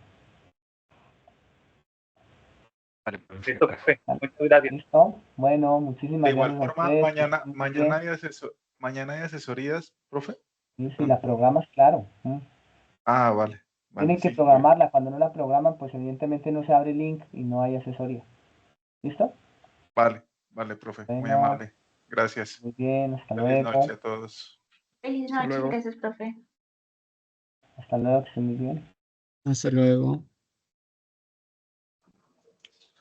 Vale, Listo, perfecto. profe. Muchas gracias. ¿Listo? Bueno, De muchísimas igual gracias a forma, ustedes. mañana hay asesorías, profe. Sí, si la programas, claro. Ah, vale, Tienen que sí. programarla. Cuando no la programan, pues evidentemente no se abre el link y no hay asesoría. ¿Listo? Vale, profe, muy Bueno, amable. Gracias. muy bien. Hasta Feliz luego. noche a todos. Feliz Hasta noche, luego. gracias, profe. Hasta luego, que estén muy bien. Hasta luego.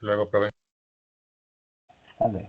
Luego, profe. Hasta luego.